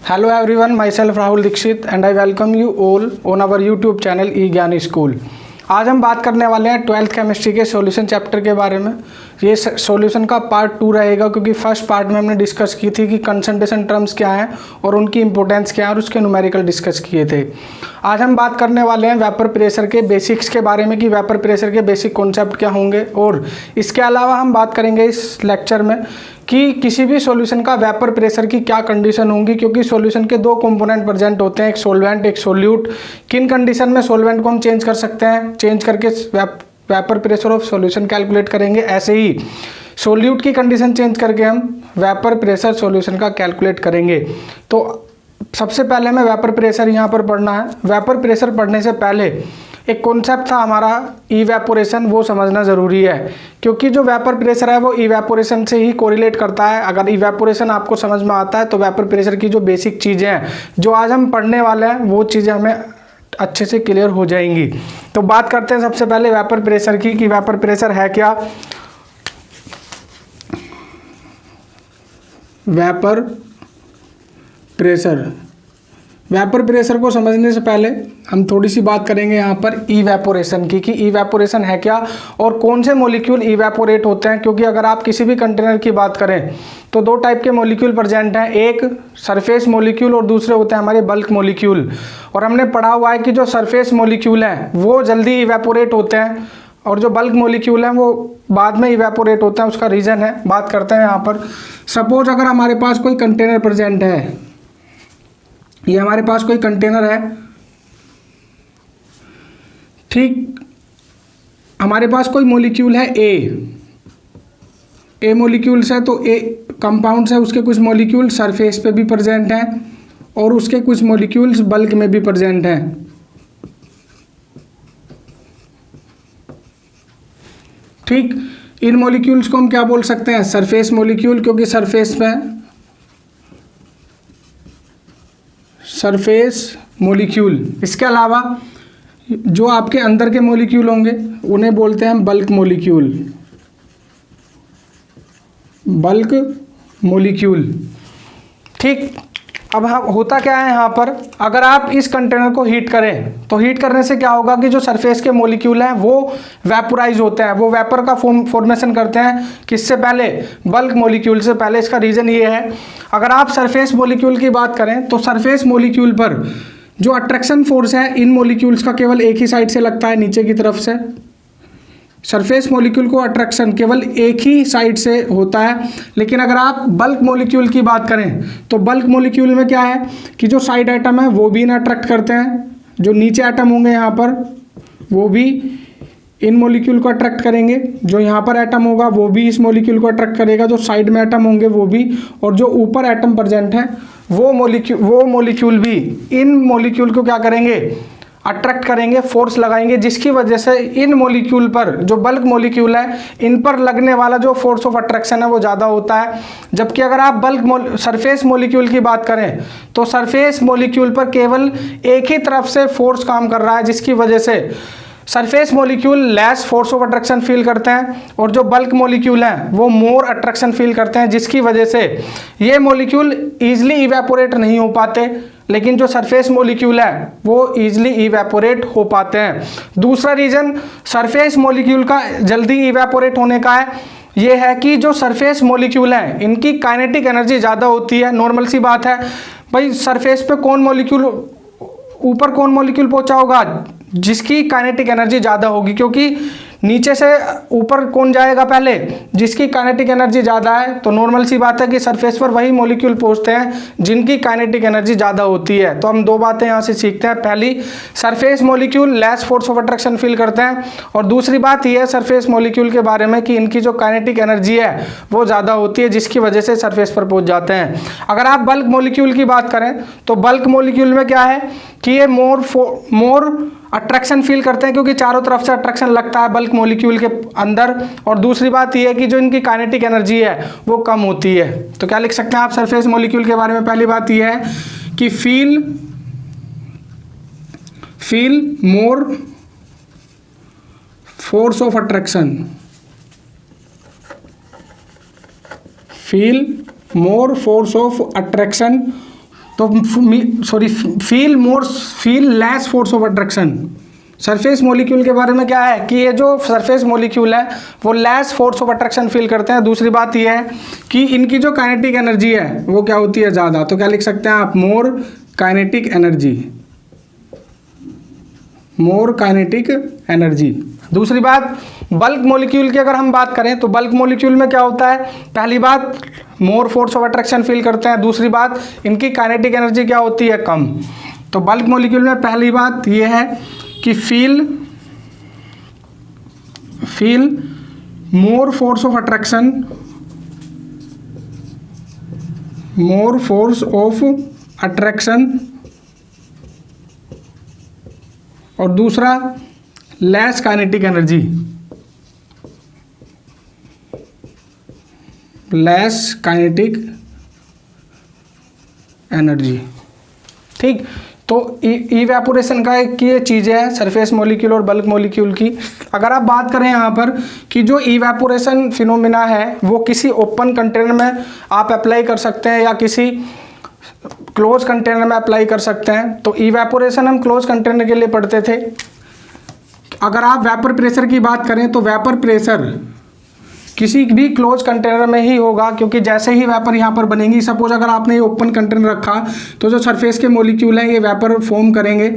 Hello everyone, myself Rahul Dikshit and I welcome you all on our YouTube channel E-ज्ञान school. आज हम बात करने वाले हैं 12th केमिस्ट्री के सॉल्यूशन चैप्टर के बारे में। ये सॉल्यूशन का पार्ट 2 रहेगा क्योंकि फर्स्ट पार्ट में हमने डिस्कस की थी कि कंसंट्रेशन टर्म्स क्या हैं और उनकी इंपॉर्टेंस क्या है और उसके न्यूमेरिकल डिस्कस किए थे। आज हम बात करने वाले हैं वेपर प्रेशर के बेसिक्स के बारे में कि वेपर प्रेशर के बेसिक कॉन्सेप्ट क्या होंगे, और इसके अलावा हम बात करेंगे इस लेक्चर में कि किसी भी सॉल्यूशन का वेपर प्रेशर की क्या कंडीशन होंगी, क्योंकि सॉल्यूशन के दो कंपोनेंट प्रेजेंट होते हैं, एक सॉल्वेंट एक सोल्यूट। किन कंडीशन में सॉल्वेंट को हम चेंज कर सकते हैं, चेंज करके vapour pressure of solution calculate करेंगे। ऐसे ही सोल्यूट की कंडीशन चेंज करके हम वेपर प्रेशर सॉल्यूशन का कैलकुलेट करेंगे। तो सबसे पहले हमें वेपर प्रेशर यहाँ पर पढ़ना है। वेपर प्रेशर पढ़ने से पहले एक कॉन्सेप्ट था हमारा इवेपोरेशन, वो समझना ज़रूरी है क्योंकि जो वेपर प्रेशर है वो इवेपोरेशन से ही कोरिलेट करता है। अगर इवेपोरेशन आपको समझ में आता है तो वेपर प्रेशर की जो बेसिक चीज़ें हैं जो आज हम पढ़ने वाले हैं वो चीज़ें हमें अच्छे से क्लियर हो जाएंगी। तो बात करते हैं सबसे पहले वेपर प्रेशर की कि वेपर प्रेशर है क्या। वेपर प्रेशर को समझने से पहले हम थोड़ी सी बात करेंगे यहाँ पर इवेपोरेशन की कि इवेपोरेशन है क्या और कौन से मॉलिक्यूल इवेपोरेट होते हैं। क्योंकि अगर आप किसी भी कंटेनर की बात करें तो दो टाइप के मॉलिक्यूल प्रेजेंट हैं, एक सरफेस मॉलिक्यूल और दूसरे होते हैं हमारे बल्क मॉलिक्यूल। और हमने पढ़ा हुआ है कि जो सरफेस मॉलिक्यूल हैं वो जल्दी इवेपोरेट होते हैं और जो बल्क मॉलिक्यूल हैं वो बाद में इवेपोरेट होते हैं। उसका रीज़न है, बात करते हैं यहाँ पर। सपोज अगर हमारे पास कोई कंटेनर प्रेजेंट है, ये हमारे पास कोई कंटेनर है, ठीक, हमारे पास कोई मॉलिक्यूल है ए मॉलिक्यूल्स है, तो ए कंपाउंड्स है, उसके कुछ मॉलिक्यूल सरफेस पे भी प्रेजेंट हैं और उसके कुछ मॉलिक्यूल्स बल्क में भी प्रेजेंट हैं। ठीक, इन मॉलिक्यूल्स को हम क्या बोल सकते हैं, सरफेस मॉलिक्यूल, क्योंकि सरफेस पे सरफेस मॉलिक्यूल। इसके अलावा जो आपके अंदर के मॉलिक्यूल होंगे उन्हें बोलते हैं बल्क मॉलिक्यूल। बल्क मॉलिक्यूल, ठीक। अब होता क्या है यहाँ पर, अगर आप इस कंटेनर को हीट करें तो हीट करने से क्या होगा कि जो सरफेस के मॉलिक्यूल हैं वो वेपोराइज होते हैं, वो वेपर का फॉर्मेशन करते हैं। किससे पहले, बल्क मॉलिक्यूल से पहले। इसका रीज़न ये है, अगर आप सरफेस मॉलिक्यूल की बात करें तो सरफेस मॉलिक्यूल पर जो अट्रैक्शन फोर्स है इन मॉलिक्यूल्स का केवल एक ही साइड से लगता है, नीचे की तरफ से। सरफेस मॉलिक्यूल को अट्रैक्शन केवल एक ही साइड से होता है। लेकिन अगर आप बल्क मॉलिक्यूल की बात करें तो बल्क मॉलिक्यूल में क्या है कि जो साइड एटम है वो भी इन अट्रैक्ट करते हैं, जो नीचे एटम होंगे यहाँ पर वो भी इन मॉलिक्यूल को अट्रैक्ट करेंगे, जो यहाँ पर एटम होगा वो भी इस मॉलिक्यूल को अट्रैक्ट करेगा, जो साइड में एटम होंगे वो भी, और जो ऊपर एटम प्रेजेंट है वो मॉलिक्यूल भी इन मॉलिक्यूल को क्या करेंगे, अट्रैक्ट करेंगे, फोर्स लगाएंगे, जिसकी वजह से इन मॉलिक्यूल पर, जो बल्क मॉलिक्यूल है, इन पर लगने वाला जो फोर्स ऑफ अट्रैक्शन है वो ज़्यादा होता है। जबकि अगर आप सरफेस मॉलिक्यूल की बात करें तो सरफेस मॉलिक्यूल पर केवल एक ही तरफ से फोर्स काम कर रहा है, जिसकी वजह से surface molecule less force of attraction feel करते हैं और जो बल्क मॉलिक्यूल हैं वो मोर अट्रैक्शन फील करते हैं, जिसकी वजह से ये मॉलिक्यूल ईजिली इवेपोरेट नहीं हो पाते, लेकिन जो सरफेस मॉलिक्यूल है वो ईजिली इवेपोरेट हो पाते हैं। दूसरा रीज़न सरफेस मॉलिक्यूल का जल्दी इवेपोरेट होने का है, ये है कि जो सरफेस मॉलिक्यूल हैं इनकी काइनेटिक एनर्जी ज़्यादा होती है। नॉर्मल सी बात है भाई, सरफेस पे कौन मॉलिक्यूल ऊपर कौन मॉलिक्यूल पहुंचा होगा जिसकी काइनेटिक एनर्जी ज़्यादा होगी, क्योंकि नीचे से ऊपर कौन जाएगा पहले, जिसकी काइनेटिक एनर्जी ज़्यादा है। तो नॉर्मल सी बात है कि सरफेस पर वही मॉलिक्यूल पहुंचते हैं जिनकी काइनेटिक एनर्जी ज़्यादा होती है। तो हम दो बातें यहाँ से सीखते हैं, पहली surface molecule less force of attraction feel करते हैं, और दूसरी बात यह है सरफेस मॉलिक्यूल के बारे में कि इनकी जो काइनेटिक एनर्जी है वो ज़्यादा होती है, जिसकी वजह से सरफेस पर पहुँच जाते हैं। अगर आप बल्क मॉलिक्यूल की बात करें तो बल्क मॉलिक्यूल में क्या है कि ये मोर अट्रैक्शन फील करते हैं, क्योंकि चारों तरफ से अट्रैक्शन लगता है बल्क मॉलिक्यूल के अंदर। और दूसरी बात यह है कि जो इनकी काइनेटिक एनर्जी है वो कम होती है। तो क्या लिख सकते हैं आप सरफेस मॉलिक्यूल के बारे में, पहली बात यह है कि feel more force of attraction, feel more force of attraction तो feel less force of attraction. Surface molecule के बारे में क्या है कि ये जो सरफेस मॉलिक्यूल है वो less force of attraction feel करते हैं। दूसरी बात ये है कि इनकी जो काइनेटिक एनर्जी है वो क्या होती है, ज़्यादा। तो क्या लिख सकते हैं आप, मोर काइनेटिक एनर्जी, मोर काइनेटिक एनर्जी। दूसरी बात, बल्क मॉलिक्यूल की अगर हम बात करें तो बल्क मॉलिक्यूल में क्या होता है, पहली बात मोर फोर्स ऑफ अट्रैक्शन फील करते हैं, दूसरी बात इनकी काइनेटिक एनर्जी क्या होती है, कम। तो बल्क मॉलिक्यूल में पहली बात ये है कि feel more force of attraction, more force of attraction, और दूसरा less kinetic energy, less kinetic energy. ठीक, तो इवेपोरेशन का एक ये चीज़ है सरफेस मॉलिक्यूल और बल्क मॉलिक्यूल की। अगर आप बात करें यहाँ पर कि जो इवेपोरेशन फिनोमिना है वो किसी ओपन कंटेनर में आप अप्लाई कर सकते हैं या किसी क्लोज कंटेनर में अप्लाई कर सकते हैं। तो इवेपोरेशन हम क्लोज कंटेनर के लिए पढ़ते थे। अगर आप वेपर प्रेशर की बात करें तो वेपर प्रेशर किसी भी क्लोज कंटेनर में ही होगा, क्योंकि जैसे ही वेपर यहाँ पर बनेगी, सपोज अगर आपने ये ओपन कंटेनर रखा तो जो सरफेस के मॉलिक्यूल हैं ये वेपर फॉर्म करेंगे,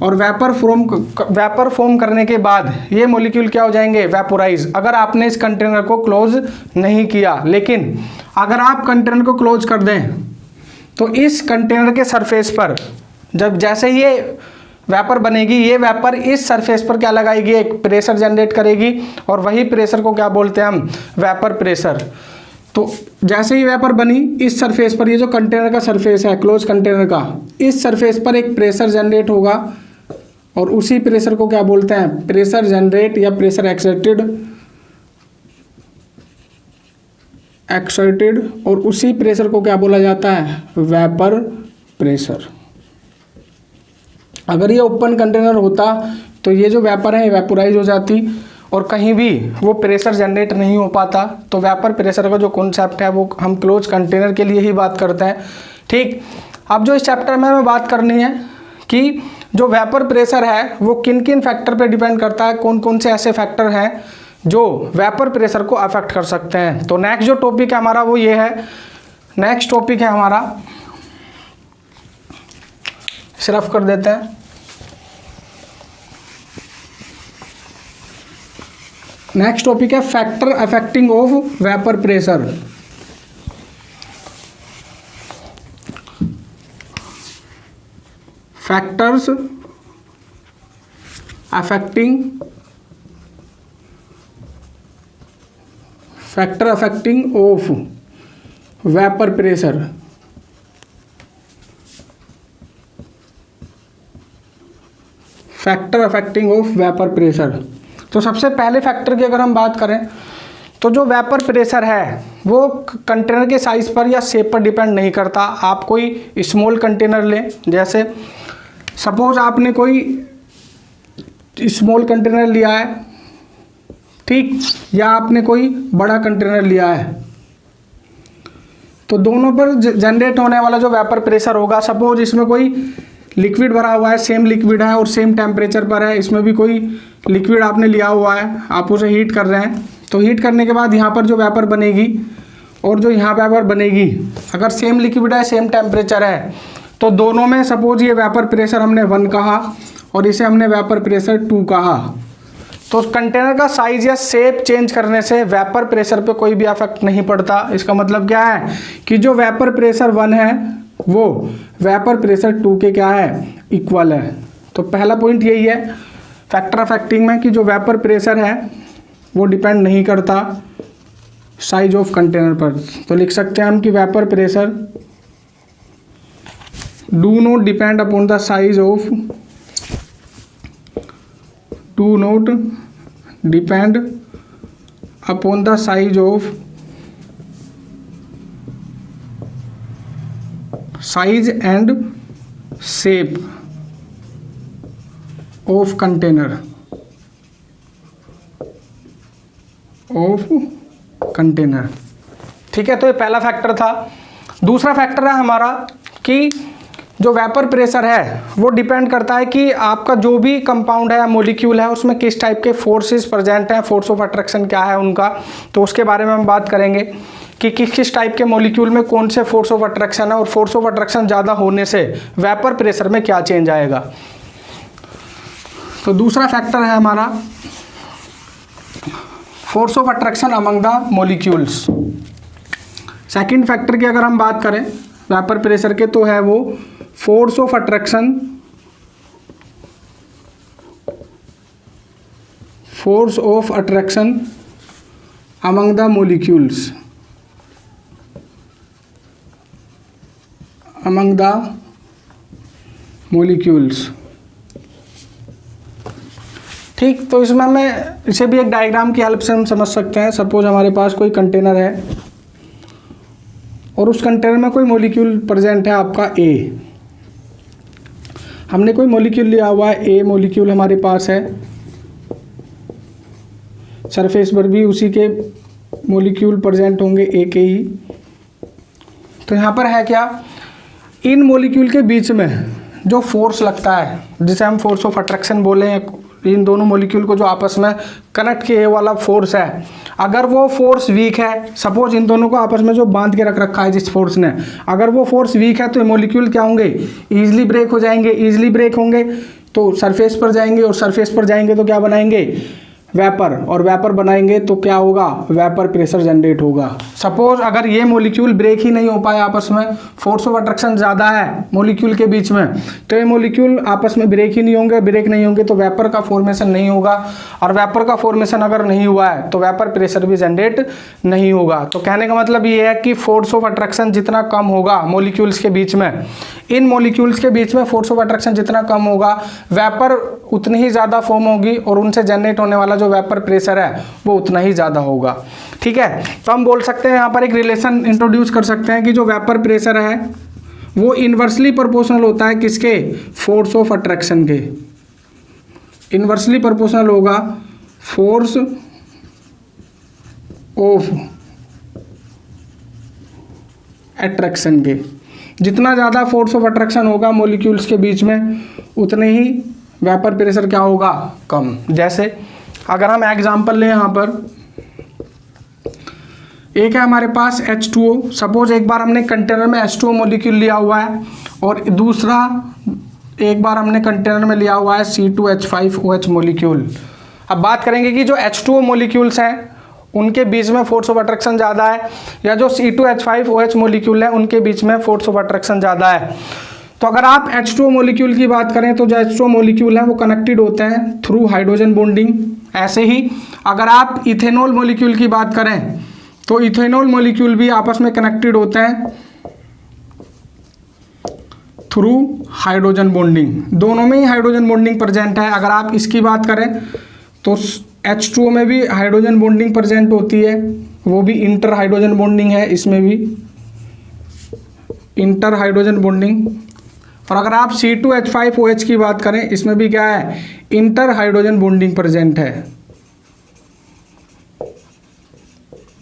और वेपर फॉर्म करने के बाद ये मॉलिक्यूल क्या हो जाएंगे, वेपोराइज, अगर आपने इस कंटेनर को क्लोज नहीं किया। लेकिन अगर आप कंटेनर को क्लोज कर दें तो इस कंटेनर के सरफेस पर जब जैसे ये वेपर बनेगी, ये वेपर इस सरफेस पर क्या लगाएगी, एक प्रेशर जनरेट करेगी, और वही प्रेशर को क्या बोलते हैं हम, वेपर प्रेशर। तो जैसे ही वेपर बनी, इस सरफेस पर, ये जो कंटेनर का सरफेस है क्लोज कंटेनर का, इस सरफेस पर एक प्रेशर जनरेट होगा, और उसी प्रेशर को क्या बोलते हैं, प्रेशर जनरेट या प्रेशर एक्साइटेड, और उसी प्रेशर को क्या बोला जाता है, वेपर प्रेशर। अगर ये ओपन कंटेनर होता तो ये जो वेपर है वेपोराइज हो जाती और कहीं भी वो प्रेशर जनरेट नहीं हो पाता। तो वेपर प्रेशर का जो कॉन्सेप्ट है वो हम क्लोज कंटेनर के लिए ही बात करते हैं। ठीक, अब जो इस चैप्टर में हमें बात करनी है कि जो वेपर प्रेशर है वो किन किन फैक्टर पे डिपेंड करता है, कौन कौन से ऐसे फैक्टर हैं जो वेपर प्रेशर को अफेक्ट कर सकते हैं। तो नेक्स्ट जो टॉपिक है हमारा वो ये है, नेक्स्ट टॉपिक है हमारा, सिर्फ कर देते हैं, नेक्स्ट टॉपिक है factor affecting of vapour pressure. Factors affecting of vapour pressure. Factor affecting of vapour pressure. तो सबसे पहले फैक्टर की अगर हम बात करें तो जो वेपर प्रेशर है वो कंटेनर के साइज़ पर या शेप पर डिपेंड नहीं करता। आप कोई स्मॉल कंटेनर लें, जैसे सपोज आपने कोई स्मॉल कंटेनर लिया है, ठीक, या आपने कोई बड़ा कंटेनर लिया है, तो दोनों पर जनरेट होने वाला जो वेपर प्रेशर होगा, सपोज इसमें कोई लिक्विड भरा हुआ है, सेम लिक्विड है और सेम टेम्परेचर पर है, इसमें भी कोई लिक्विड आपने लिया हुआ है, आप उसे हीट कर रहे हैं, तो हीट करने के बाद यहाँ पर जो वेपर बनेगी और जो यहाँ वेपर बनेगी, अगर सेम लिक्विड है, सेम टेम्परेचर है, तो दोनों में सपोज ये वेपर प्रेशर हमने 1 कहा और इसे हमने वेपर प्रेशर 2 कहा, तो कंटेनर का साइज या शेप चेंज करने से वेपर प्रेशर पे कोई भी इफेक्ट नहीं पड़ता। इसका मतलब क्या है कि जो वेपर प्रेशर 1 है वो वेपर प्रेशर 2 के क्या है, इक्वल है। तो पहला पॉइंट यही है फैक्टर अफेक्टिंग में कि जो वेपर प्रेशर है वो डिपेंड नहीं करता साइज ऑफ कंटेनर पर। तो लिख सकते हैं हम कि vapour pressure do not depend upon the size of, do not depend upon the size of, size and shape of container, of container. ठीक है, तो ये पहला फैक्टर था। दूसरा फैक्टर है हमारा कि जो वेपर प्रेशर है वो डिपेंड करता है कि आपका जो भी कंपाउंड है या मॉलिक्यूल है उसमें किस टाइप के फोर्सेस प्रेजेंट हैं, फोर्स ऑफ अट्रैक्शन क्या है उनका, तो उसके बारे में हम बात करेंगे कि किस टाइप के मॉलिक्यूल में कौन से फोर्स ऑफ अट्रैक्शन है और फोर्स ऑफ अट्रैक्शन ज़्यादा होने से वेपर प्रेशर में क्या चेंज आएगा। तो दूसरा फैक्टर है हमारा force of attraction among the molecules. Second factor की अगर हम बात करें वेपर प्रेशर के तो है वो force of attraction among the molecules, ठीक। तो इसमें हमें इसे भी एक डायग्राम की हेल्प से हम समझ सकते हैं। सपोज हमारे पास कोई कंटेनर है और उस कंटेनर में कोई मॉलिक्यूल प्रेजेंट है आपका ए। हमने कोई मॉलिक्यूल लिया हुआ है, ए मॉलिक्यूल हमारे पास है, सरफेस पर भी उसी के मॉलिक्यूल प्रेजेंट होंगे ए के ही। तो यहाँ पर है क्या, इन मॉलिक्यूल के बीच में जो फोर्स लगता है जिसे हम फोर्स ऑफ अट्रैक्शन बोले हैं, इन दोनों मॉलिक्यूल को जो आपस में कनेक्ट किए वाला फोर्स है, अगर वो फोर्स वीक है, सपोज इन दोनों को आपस में जो बांध के रख रखा है जिस फोर्स ने, अगर वो फोर्स वीक है तो ये मॉलिक्यूल क्या होंगे, ईजिली ब्रेक हो जाएंगे। ईजिली ब्रेक होंगे तो सरफेस पर जाएंगे और सरफेस पर जाएंगे तो क्या बनाएंगे, वेपर, और वेपर बनाएंगे तो क्या होगा, वेपर प्रेशर जनरेट होगा। सपोज अगर ये मॉलिक्यूल ब्रेक ही नहीं हो पाए आपस में, फोर्स ऑफ अट्रैक्शन ज़्यादा है मॉलिक्यूल के बीच में, तो ये मॉलिक्यूल आपस में ब्रेक ही नहीं होंगे, ब्रेक नहीं होंगे तो वेपर का फॉर्मेशन नहीं होगा, और वेपर का फॉर्मेशन अगर नहीं हुआ है तो वेपर प्रेशर भी जनरेट नहीं होगा। तो कहने का मतलब ये है कि फोर्स ऑफ अट्रैक्शन जितना कम होगा मॉलिक्यूल्स के बीच में, इन मॉलिक्यूल्स के बीच में फोर्स ऑफ अट्रैक्शन जितना कम होगा, वेपर उतनी ही ज़्यादा फॉर्म होगी और उनसे जनरेट होने वाला जो वेपर प्रेशर है वो उतना ही ज़्यादा होगा। ठीक है, तो हम बोल सकते हैं यहाँ पर एक रिलेशन इंट्रोड्यूस कर सकते हैं कि जो वेपर प्रेशर है वो इन्वर्सली प्रोपोर्शनल होता है किसके, फोर्स ऑफ अट्रैक्शन के। इन्वर्सली प्रोपोर्शनल होगा फोर्स ऑफ अट्रैक्शन के। जितना ज़्यादा फोर्स ऑफ अट्रैक्शन होगा मॉलिक्यूल्स के बीच में उतने ही वेपर प्रेशर क्या होगा, कम। जैसे अगर हम एग्जांपल लें यहाँ पर, एक है हमारे पास H2O। सपोज एक बार हमने कंटेनर में H2O मॉलिक्यूल लिया हुआ है और दूसरा एक बार हमने कंटेनर में लिया हुआ है C2H5OH मॉलिक्यूल। अब बात करेंगे कि जो H2O मॉलिक्यूल्स हैं उनके बीच में फोर्स ऑफ अट्रैक्शन ज़्यादा है या जो C2H5OH मॉलिक्यूल है उनके बीच में फोर्स ऑफ अट्रैक्शन ज़्यादा है। तो अगर आप H2O मॉलिक्यूल की बात करें तो जो H2O मॉलिक्यूल है वो कनेक्टेड होते हैं थ्रू हाइड्रोजन बॉन्डिंग। ऐसे ही अगर आप इथेनॉल मॉलिक्यूल की बात करें तो इथेनॉल मॉलिक्यूल भी आपस में कनेक्टेड होते हैं थ्रू हाइड्रोजन बॉन्डिंग। दोनों में ही हाइड्रोजन बॉन्डिंग प्रेजेंट है। अगर आप इसकी बात करें तो H2O में भी हाइड्रोजन बॉन्डिंग प्रेजेंट होती है, वो भी इंटर हाइड्रोजन बॉन्डिंग है, इसमें भी इंटर हाइड्रोजन बॉन्डिंग। और अगर आप C2H5OH की बात करें इसमें भी क्या है, इंटर हाइड्रोजन बॉन्डिंग प्रेजेंट है।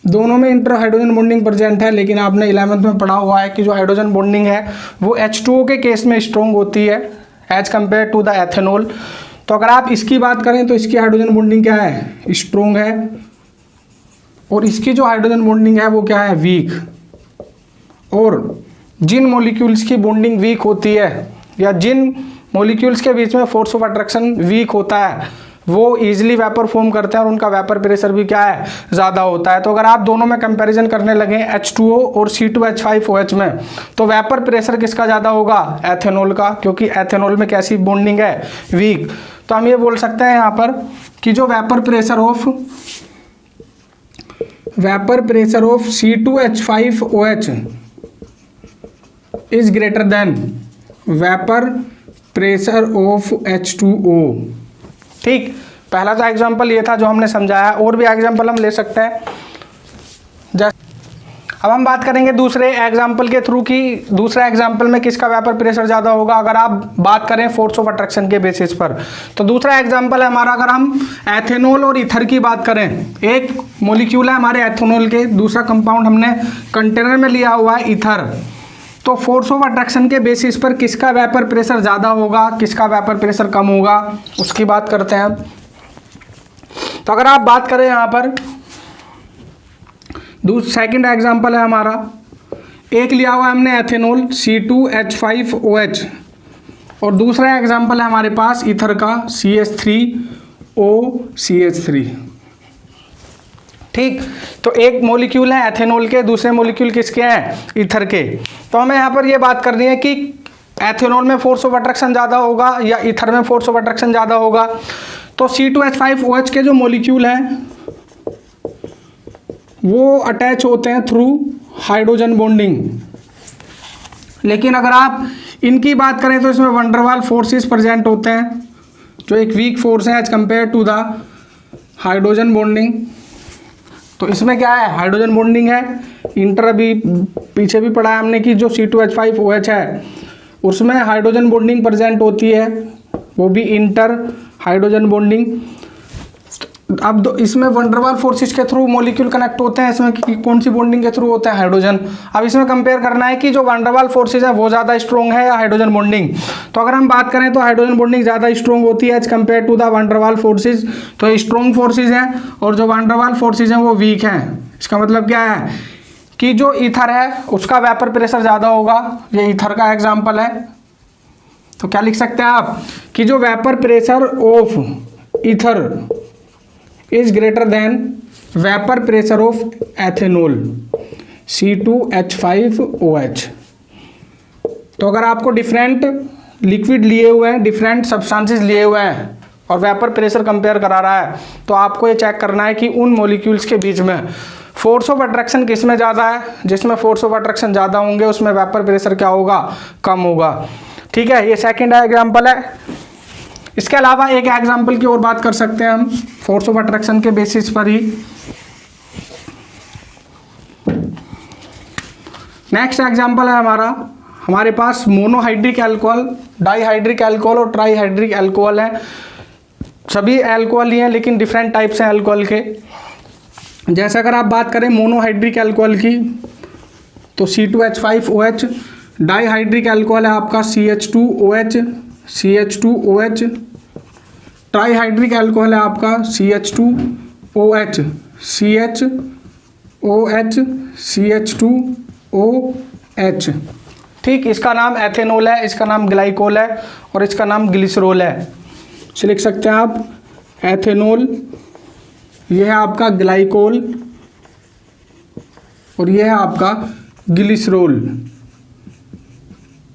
दोनों में इंटर हाइड्रोजन बॉन्डिंग प्रेजेंट है, लेकिन आपने 11th में पढ़ा हुआ है कि जो हाइड्रोजन बॉन्डिंग है वो H2O के केस में स्ट्रॉन्ग होती है as compared to the ethanol. तो अगर आप इसकी बात करें तो इसकी हाइड्रोजन बॉन्डिंग क्या है, स्ट्रॉन्ग है, और इसकी जो हाइड्रोजन बॉन्डिंग है वो क्या है, वीक। और जिन मॉलिक्यूल्स की बॉन्डिंग वीक होती है या जिन मॉलिक्यूल्स के बीच में फोर्स ऑफ अट्रैक्शन वीक होता है वो इजीली वेपर फॉर्म करते हैं और उनका वेपर प्रेशर भी क्या है, ज़्यादा होता है। तो अगर आप दोनों में कंपैरिजन करने लगे H2O और C2H5OH में तो वेपर प्रेशर किसका ज़्यादा होगा, एथेनॉल का, क्योंकि एथेनॉल में कैसी बॉन्डिंग है, वीक। तो हम ये बोल सकते हैं यहाँ पर कि जो vapour pressure of C2H5OH is greater than vapour pressure of H2O। ठीक, पहला तो एग्जांपल ये था जो हमने समझाया, और भी एग्जांपल हम ले सकते हैं। अब हम बात करेंगे दूसरे एग्जांपल के थ्रू कि दूसरा एग्जांपल में किसका वेपर प्रेशर ज़्यादा होगा। अगर आप बात करें फोर्स ऑफ अट्रैक्शन के बेसिस पर, तो दूसरा एग्जांपल है हमारा, अगर हम एथेनॉल और ईथर की बात करें, एक मॉलिक्यूल है हमारे एथेनॉल के, दूसरा कंपाउंड हमने कंटेनर में लिया हुआ है ईथर। तो फोर्स ऑफ अट्रैक्शन के बेसिस पर किसका वेपर प्रेशर ज़्यादा होगा, किसका वेपर प्रेशर कम होगा, उसकी बात करते हैं। तो अगर आप बात करें यहाँ पर सेकंड एग्जांपल है हमारा, एक लिया हुआ है हमने एथेनॉल C2H5OH और दूसरा एग्जांपल है हमारे पास ईथर का CH3OCH3। ठीक, तो एक मॉलिक्यूल है एथेनॉल के, दूसरे मॉलिक्यूल किसके हैं, ईथर के। तो हमें यहाँ पर ये बात करनी है कि एथेनॉल में फोर्स ऑफ अट्रैक्शन ज़्यादा होगा या ईथर में फोर्स ऑफ अट्रैक्शन ज़्यादा होगा। तो C2H5OH के जो मॉलिक्यूल हैं वो अटैच होते हैं थ्रू हाइड्रोजन बॉन्डिंग, लेकिन अगर आप इनकी बात करें तो इसमें वंडरवाल फोर्सेस प्रेजेंट होते हैं जो एक वीक फोर्स है as compared to the hydrogen bonding. तो इसमें क्या है, हाइड्रोजन बॉन्डिंग है। इंटर अभी पीछे भी पढ़ा है हमने कि जो C2H5OH है उसमें हाइड्रोजन बॉन्डिंग प्रेजेंट होती है, वो भी इंटर हाइड्रोजन बॉन्डिंग। अब इसमें वंडरवाल फोर्सेस के थ्रू मॉलिक्यूल कनेक्ट होते हैं, इसमें कौन सी बॉन्डिंग के थ्रू होते हैं, हाइड्रोजन। अब इसमें कंपेयर करना है कि जो वंडरवाल फोर्सेस है वो ज़्यादा स्ट्रॉन्ग है या हाइड्रोजन बॉन्डिंग। तो अगर हम बात करें तो हाइड्रोजन बॉन्डिंग ज़्यादा स्ट्रॉन्ग होती है as compared to the van der Waals forces. तो स्ट्रॉन्ग फोर्सेज हैं और जो वंडरवाल फोर्सेज हैं वो वीक हैं। इसका मतलब क्या है कि जो ईथर है उसका वेपर प्रेशर ज़्यादा होगा, ये ईथर का एग्जाम्पल है। तो क्या लिख सकते हैं आप कि जो vapour pressure of ether is greater than vapour pressure of ethanol C2H5OH। तो अगर आपको डिफरेंट लिक्विड लिए हुए हैं, डिफरेंट सब्सटेंसेस लिए हुए हैं और वेपर प्रेशर कंपेयर करा रहा है, तो आपको ये चेक करना है कि उन मॉलिक्यूल्स के बीच में फोर्स ऑफ अट्रैक्शन किस में ज़्यादा है। जिसमें फोर्स ऑफ अट्रैक्शन ज़्यादा होंगे उसमें वेपर प्रेशर क्या होगा, कम होगा। ठीक है, ये सेकेंड एग्जाम्पल है। इसके अलावा एक एग्जाम्पल की और बात कर सकते हैं हम फोर्स ऑफ अट्रैक्शन के बेसिस पर ही। नेक्स्ट एग्जाम्पल है हमारे पास मोनोहाइड्रिक अल्कोहल, डाईहाइड्रिक अल्कोहल और ट्राईहाइड्रिक अल्कोहल है। सभी अल्कोहल ही हैं लेकिन डिफरेंट टाइप्स हैं अल्कोहल के। जैसे अगर आप बात करें मोनोहाइड्रिक अल्कोहल की तो C2H5OH, डाईहाइड्रिक अल्कोहल है आपका CH2OH, ट्राईहाइड्रिक अल्कोहल है आपका CH2OH, CH2OH। ठीक, इसका नाम एथेनॉल है, इसका नाम ग्लाइकोल है और इसका नाम ग्लिसरॉल है। इसे लिख सकते हैं आप एथेनॉल, यह है आपका ग्लाइकोल और यह है आपका glycerol.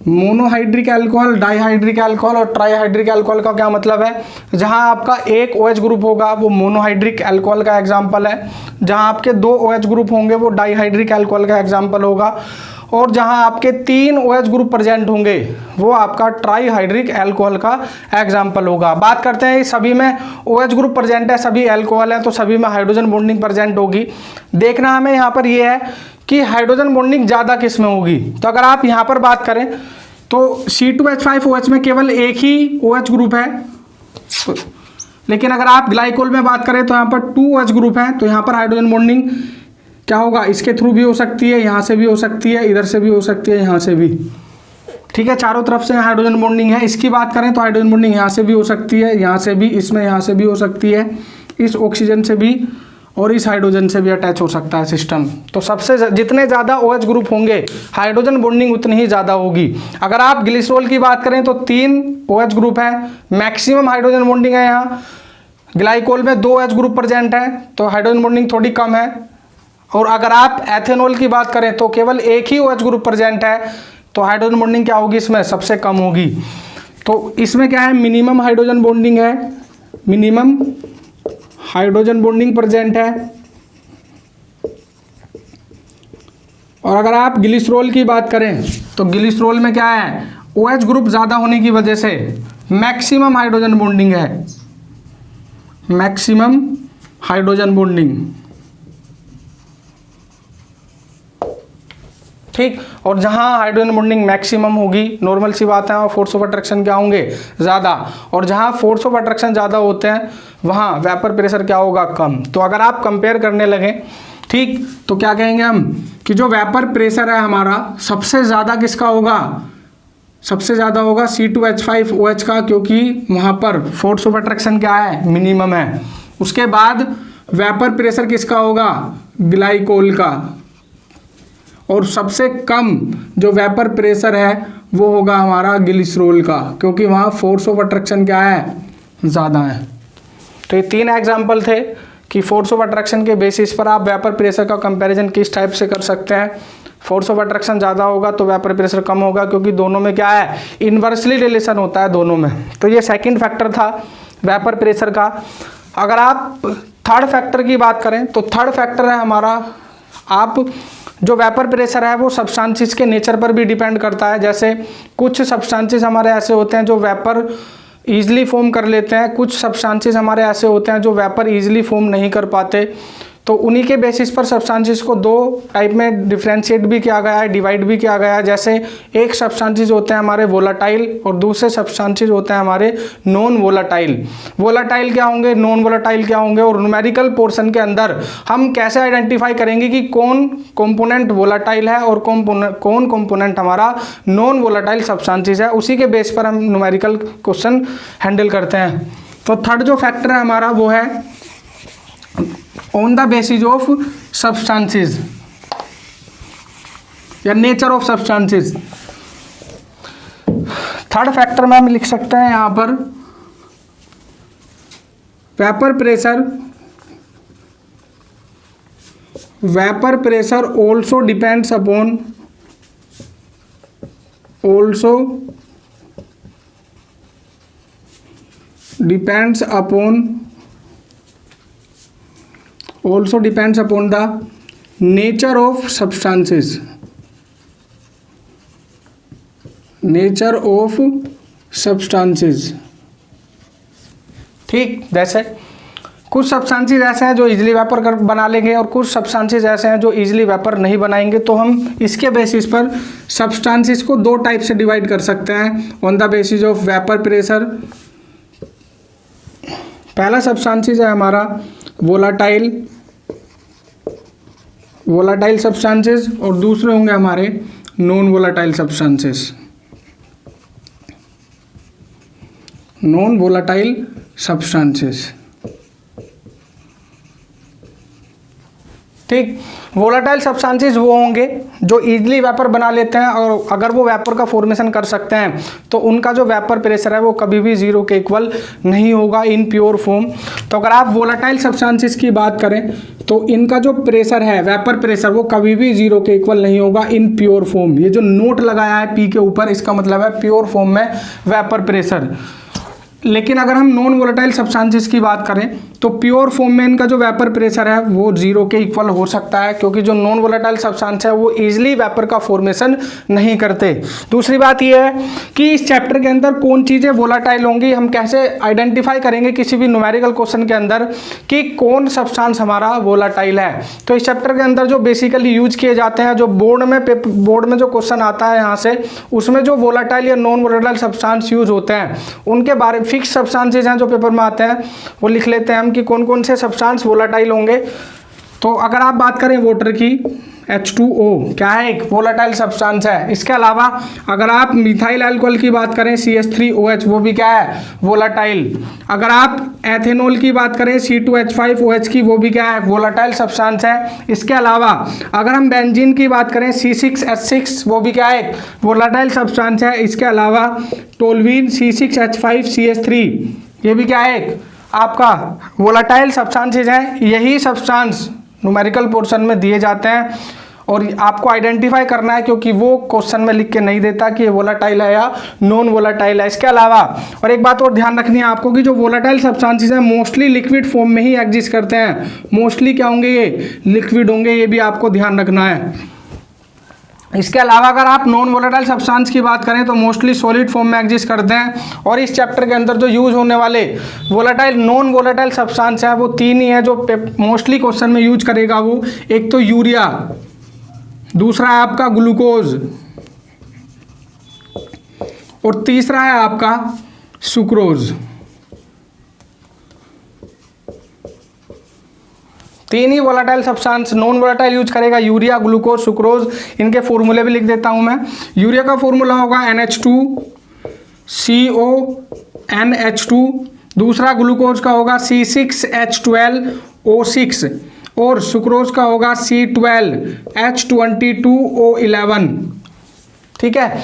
Monohydric alcohol, dihydric alcohol और ट्राईहाइड्रिक अल्कोहल का क्या मतलब है, जहां आपका एक OH ग्रुप होगा वो मोनोहाइड्रिक अल्कोहल का एग्जाम्पल है, जहां आपके 2 OH ग्रुप होंगे वो डाईहाइड्रिक अल्कोहल का एग्जाम्पल होगा, और जहां आपके 3 OH ग्रुप प्रेजेंट होंगे वो आपका ट्राईहाइड्रिक अल्कोहल का एग्जाम्पल होगा। बात करते हैं सभी में OH ग्रुप प्रेजेंट है, सभी अल्कोहल है, तो सभी में हाइड्रोजन बॉन्डिंग प्रेजेंट होगी। देखना हमें यहाँ पर ये है कि हाइड्रोजन बॉन्डिंग ज़्यादा किस में होगी। तो अगर आप यहाँ पर बात करें तो C2H5OH में केवल एक ही OH ग्रुप है, लेकिन अगर आप ग्लाइकोल में बात करें तो यहाँ पर 2 OH ग्रुप है। तो यहाँ पर हाइड्रोजन बॉन्डिंग क्या होगा, इसके थ्रू भी हो सकती है, यहाँ से भी हो सकती है, इधर से भी हो सकती है, यहाँ से भी। ठीक है, चारों तरफ से हाइड्रोजन बॉन्डिंग है। इसकी बात करें तो हाइड्रोजन बॉन्डिंग यहाँ से भी हो सकती है, यहाँ से भी, इसमें यहाँ से भी हो सकती है, इस ऑक्सीजन से भी और इस हाइड्रोजन से भी अटैच हो सकता है सिस्टम। तो सबसे जितने ज़्यादा OH ग्रुप होंगे हाइड्रोजन बॉन्डिंग उतनी ही ज़्यादा होगी। अगर आप ग्लिसरॉल की बात करें तो 3 OH ग्रुप है, मैक्सिमम हाइड्रोजन बॉन्डिंग है यहाँ। ग्लाइकोल में 2 OH ग्रुप प्रेजेंट है तो हाइड्रोजन बॉन्डिंग थोड़ी कम है। और अगर आप एथेनॉल की बात करें तो केवल एक ही OH ग्रुप प्रेजेंट है तो हाइड्रोजन बॉन्डिंग क्या होगी, इसमें सबसे कम होगी। तो इसमें क्या है, मिनिमम हाइड्रोजन बॉन्डिंग है, मिनिमम हाइड्रोजन बॉन्डिंग प्रेजेंट है। और अगर आप ग्लिसरॉल की बात करें तो ग्लिसरॉल में क्या है, OH ग्रुप ज़्यादा होने की वजह से मैक्सिमम हाइड्रोजन बॉन्डिंग है, मैक्सिमम हाइड्रोजन बॉन्डिंग। ठीक, और जहां हाइड्रोजन बॉन्डिंग मैक्सिमम होगी, नॉर्मल सी बात है, फोर्स ऑफ अट्रैक्शन क्या होंगे, ज़्यादा। और जहां फोर्स ऑफ अट्रैक्शन ज़्यादा होते हैं वहां वेपर प्रेशर क्या होगा, कम। तो अगर आप कंपेयर करने लगें, ठीक, तो क्या कहेंगे हम कि जो वेपर प्रेशर है हमारा सबसे ज़्यादा किसका होगा, सबसे ज़्यादा होगा C2H5OH का, क्योंकि वहाँ पर फोर्स ऑफ अट्रैक्शन क्या है, मिनिमम है। उसके बाद वेपर प्रेशर किसका होगा, ग्लाइकोल का। और सबसे कम जो वेपर प्रेशर है वो होगा हमारा ग्लिसरॉल का, क्योंकि वहाँ फोर्स ऑफ अट्रैक्शन क्या है, ज़्यादा है। तो ये 3 एग्जाम्पल थे कि फोर्स ऑफ अट्रैक्शन के बेसिस पर आप वेपर प्रेशर का कंपैरिजन किस टाइप से कर सकते हैं। फोर्स ऑफ अट्रैक्शन ज़्यादा होगा तो वेपर प्रेशर कम होगा, क्योंकि दोनों में क्या है, इन्वर्सली रिलेशन होता है दोनों में। तो ये सेकंड फैक्टर था वेपर प्रेशर का। अगर आप थर्ड फैक्टर की बात करें तो थर्ड फैक्टर है हमारा, आप जो वेपर प्रेशर है वो सब्सटेंसेस के नेचर पर भी डिपेंड करता है। जैसे कुछ सब्सटेंसेस हमारे ऐसे होते हैं जो वेपर ईजिली फॉर्म कर लेते हैं, कुछ सब्सटेंसेस हमारे ऐसे होते हैं जो वेपर ईजिली फॉर्म नहीं कर पाते। तो उन्हीं के बेसिस पर सब्सटेंसेस को 2 टाइप में डिफ्रेंशिएट भी किया गया है, डिवाइड भी किया गया है। जैसे एक सब्सटेंसेस होते हैं हमारे वोलाटाइल और दूसरे सब्सटेंसेस होते हैं हमारे नॉन वोलाटाइल। वोलाटाइल क्या होंगे, नॉन वोलाटाइल क्या होंगे, और न्यूमेरिकल पोर्शन के अंदर हम कैसे आइडेंटिफाई करेंगे कि कौन कंपोनेंट वोलाटाइल है और कौन कंपोनेंट हमारा नॉन वोलाटाइल सब्सटेंसेस है, उसी के बेस पर हम न्यूमेरिकल क्वेश्चन हैंडल करते हैं। तो थर्ड जो फैक्टर है हमारा वो है on the basis of substances या nature of substances. Third factor में हम लिख सकते हैं यहां पर vapour pressure also depends upon the nature of substances, ठीक। जैसे कुछ सब्सटेंसेस ऐसे हैं जो इजीली वेपर बना लेंगे और कुछ सब्सटेंसेस ऐसे हैं जो इजीली वेपर नहीं बनाएंगे। तो हम इसके बेसिस पर सब्सटेंसेस को 2 टाइप से डिवाइड कर सकते हैं on the basis of vapour pressure. पहला सब्सटेंसेस है हमारा वोलाटाइल सब्सटेंसेस और दूसरे होंगे हमारे नॉन वोलाटाइल सब्सटेंसेस। ठीक, वोलाटाइल सब्सटेंसेस वो होंगे जो इजीली वेपर बना लेते हैं और अगर वो वेपर का फॉर्मेशन कर सकते हैं तो उनका जो वेपर प्रेशर है वो कभी भी 0 के इक्वल नहीं होगा इन प्योर फॉर्म। तो अगर आप वोलाटाइल सब्सटेंसेस की बात करें तो इनका जो प्रेशर है, वेपर प्रेशर, वो कभी भी 0 के इक्वल नहीं होगा इन प्योर फॉर्म। ये जो नोट लगाया है P के ऊपर, इसका मतलब है प्योर फॉर्म में वेपर प्रेशर। लेकिन अगर हम नॉन वोलेटाइल सब्सटेंसेस की बात करें तो प्योर फॉर्म में इनका जो वेपर प्रेशर है वो 0 के इक्वल हो सकता है, क्योंकि जो नॉन वोलेटाइल सब्सटेंस है वो इजीली वेपर का फॉर्मेशन नहीं करते। दूसरी बात ये है कि इस चैप्टर के अंदर कौन चीज़ें वोलेटाइल होंगी, हम कैसे आइडेंटिफाई करेंगे किसी भी न्यूमेरिकल क्वेश्चन के अंदर कि कौन सब्सटेंस हमारा वोलेटाइल है। तो इस चैप्टर के अंदर जो बेसिकली यूज किए जाते हैं, जो बोर्ड में जो क्वेश्चन आता है यहाँ से, उसमें जो वोलेटाइल या नॉन वोलेटाइल सब्सटेंस यूज होते हैं उनके बारे में फिक्स सब्सटेंसेज हैं जो पेपर में आते हैं वो लिख लेते हैं हम कि कौन कौन से सब्सटेंस वोलेटाइल होंगे। तो अगर आप बात करें वाटर की, H2O क्या है, एक वोलेटाइल सब्सटेंस है। इसके अलावा अगर आप मिथाइल अल्कोहल की बात करें CH3OH, वो भी क्या है, वोलेटाइल। अगर आप एथेनॉल की बात करें C2H5OH की, वो भी क्या है, वोलेटाइल सब्सटेंस है। इसके अलावा अगर हम बेंजीन की बात करें C6H6, वो भी क्या है, वोलेटाइल सब्सटेंस है। इसके अलावा टोल्यूइन C6H5CH3, ये भी क्या है, आपका वोलेटाइल सब्सटेंसेज हैं। यही सब्सटेंस न्यूमेरिकल पोर्शन में दिए जाते हैं और आपको आइडेंटिफाई करना है, क्योंकि वो क्वेश्चन में लिख के नहीं देता कि ये वोलेटाइल है या नॉन वोलेटाइल है। इसके अलावा और एक बात और ध्यान रखनी है आपको कि जो वोलेटाइल सब्सटेंसेस हैं मोस्टली लिक्विड फॉर्म में ही एग्जिस्ट करते हैं। मोस्टली क्या होंगे, ये लिक्विड होंगे, ये भी आपको ध्यान रखना है। इसके अलावा अगर आप नॉन वोलेटाइल सब्सटेंस की बात करें तो मोस्टली सॉलिड फॉर्म में एग्जिस्ट करते हैं। और इस चैप्टर के अंदर जो यूज होने वाले वोलेटाइल नॉन वोलेटाइल सब्सटेंस है वो 3 ही है जो मोस्टली क्वेश्चन में यूज करेगा वो। एक तो यूरिया, दूसरा है आपका ग्लूकोज और तीसरा है आपका सुक्रोज। तीन ही volatile substance non volatile use करेगा, यूरिया, ग्लूकोज, सुक्रोज। इनके फॉर्मूले भी लिख देता हूं मैं। यूरिया का फॉर्मूला होगा NH2CONH2। दूसरा ग्लूकोज का होगा C6H12O6 और सुक्रोज का होगा C12H22O11। ठीक है,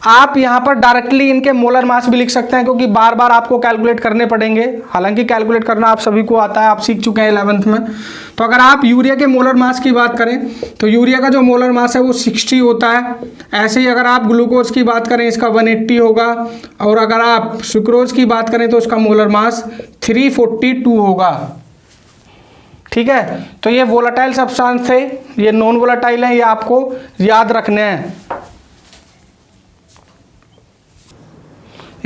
आप यहाँ पर डायरेक्टली इनके मोलर मास भी लिख सकते हैं, क्योंकि बार बार आपको कैलकुलेट करने पड़ेंगे। हालांकि कैलकुलेट करना आप सभी को आता है, आप सीख चुके हैं 11th में। तो अगर आप यूरिया के मोलर मास की बात करें तो यूरिया का जो मोलर मास है वो 60 होता है। ऐसे ही अगर आप ग्लूकोज की बात करें इसका 180 होगा, और अगर आप सुक्रोज की बात करें तो उसका मोलर मास 342 होगा। ठीक है, तो ये वोलाटाइल सब्सटेंस थे, ये नॉन वोलाटाइल है, ये आपको याद रखने हैं।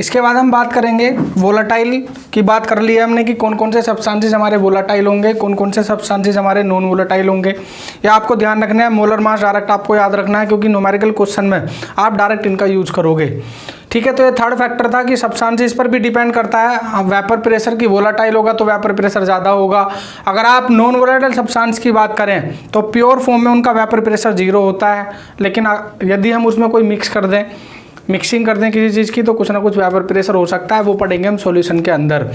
इसके बाद हम बात करेंगे वोलाटाइल की। बात कर ली है हमने कि कौन कौन से सब्सटेंसेस हमारे वोलाटाइल होंगे, कौन कौन से सब्सटेंसेस हमारे नॉन वोलाटाइल होंगे। ये आपको ध्यान रखना है। मोलर मास डायरेक्ट आपको याद रखना है, क्योंकि न्यूमेरिकल क्वेश्चन में आप डायरेक्ट इनका यूज करोगे। ठीक है, तो ये थर्ड फैक्टर था कि सब्सटेंसेस पर भी डिपेंड करता है। वेपर प्रेशर की वोलाटाइल होगा तो वेपर प्रेशर ज़्यादा होगा। अगर आप नॉन वोलाटाइल सब्सटेंस की बात करें तो प्योर फॉर्म में उनका वेपर प्रेशर 0 होता है, लेकिन यदि हम उसमें कोई मिक्सिंग कर दें किसी चीज़ की तो कुछ ना कुछ वेपर प्रेशर हो सकता है, वो पढ़ेंगे हम सॉल्यूशन के अंदर।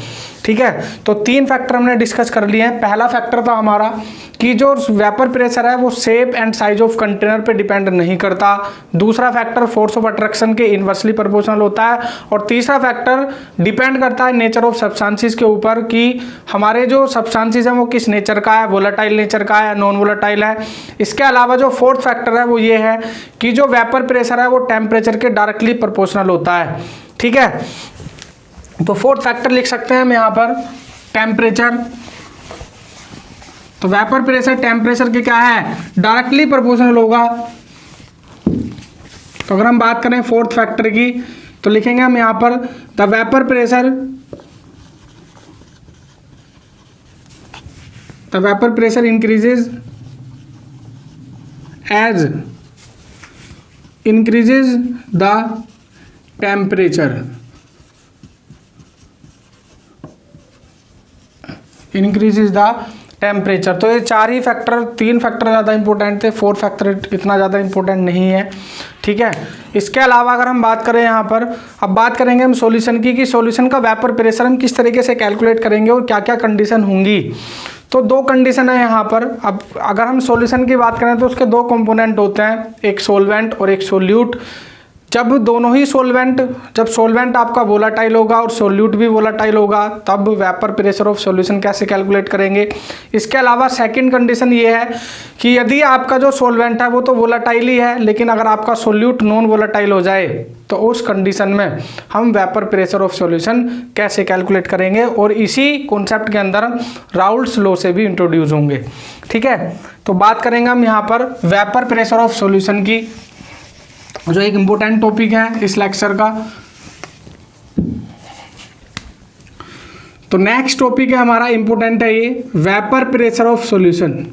ठीक है, तो 3 फैक्टर हमने डिस्कस कर लिए हैं। पहला फैक्टर था हमारा कि जो वेपर प्रेशर है वो shape and size of container पे डिपेंड नहीं करता। दूसरा फैक्टर फोर्स ऑफ अट्रैक्शन के इनवर्सली प्रोपोर्शनल होता है। और तीसरा फैक्टर डिपेंड करता है नेचर ऑफ सब्सटेंसेस के ऊपर कि हमारे जो सब्सटेंसेस हैं वो किस नेचर का है, वोलाटाइल नेचर का है, नॉन वोलाटाइल है। इसके अलावा जो फोर्थ फैक्टर है वो ये है कि जो वेपर प्रेशर है वो टेम्परेचर के डायरेक्टली प्रोपोर्शनल होता है। ठीक है, तो फोर्थ फैक्टर लिख सकते हैं हम यहाँ पर टेम्परेचर। तो वेपर प्रेशर टेम्परेचर के क्या है, डायरेक्टली प्रोपोर्शनल होगा। तो अगर हम बात करें फोर्थ फैक्टर की तो लिखेंगे हम यहाँ पर the vapour pressure increases as increases the temperature. Increases the temperature. तो ये 4 ही फैक्टर, 3 फैक्टर ज़्यादा इंपॉर्टेंट थे, 4 फैक्टर इतना ज़्यादा इंपॉर्टेंट नहीं है। ठीक है, इसके अलावा अगर हम बात करें यहाँ पर, अब बात करेंगे हम सॉल्यूशन की कि सॉल्यूशन का वेपर प्रेशर हम किस तरीके से कैलकुलेट करेंगे और क्या क्या कंडीशन होंगी। तो 2 कंडीशन है यहाँ पर। अब अगर हम सॉल्यूशन की बात करें तो उसके 2 कंपोनेंट होते हैं, एक सोलवेंट और एक सोल्यूट। जब दोनों ही जब सोलवेंट आपका वोलाटाइल होगा और सोल्यूट भी वोलाटाइल होगा तब वेपर प्रेशर ऑफ सॉल्यूशन कैसे कैलकुलेट करेंगे। इसके अलावा सेकंड कंडीशन ये है कि यदि आपका जो सोलवेंट है वो तो वोलाटाइल ही है, लेकिन अगर आपका सोल्यूट नॉन वोलाटाइल हो जाए तो उस कंडीशन में हम वेपर प्रेशर ऑफ सॉल्यूशन कैसे कैलकुलेट करेंगे, और इसी कॉन्सेप्ट के अंदर राउल्ट्स लॉ से भी इंट्रोड्यूस होंगे। ठीक है, तो बात करेंगे हम यहाँ पर वेपर प्रेशर ऑफ सॉल्यूशन की, जो एक इंपॉर्टेंट टॉपिक है इस लेक्चर का। तो नेक्स्ट टॉपिक है हमारा, इंपॉर्टेंट है ये, vapour pressure of solution.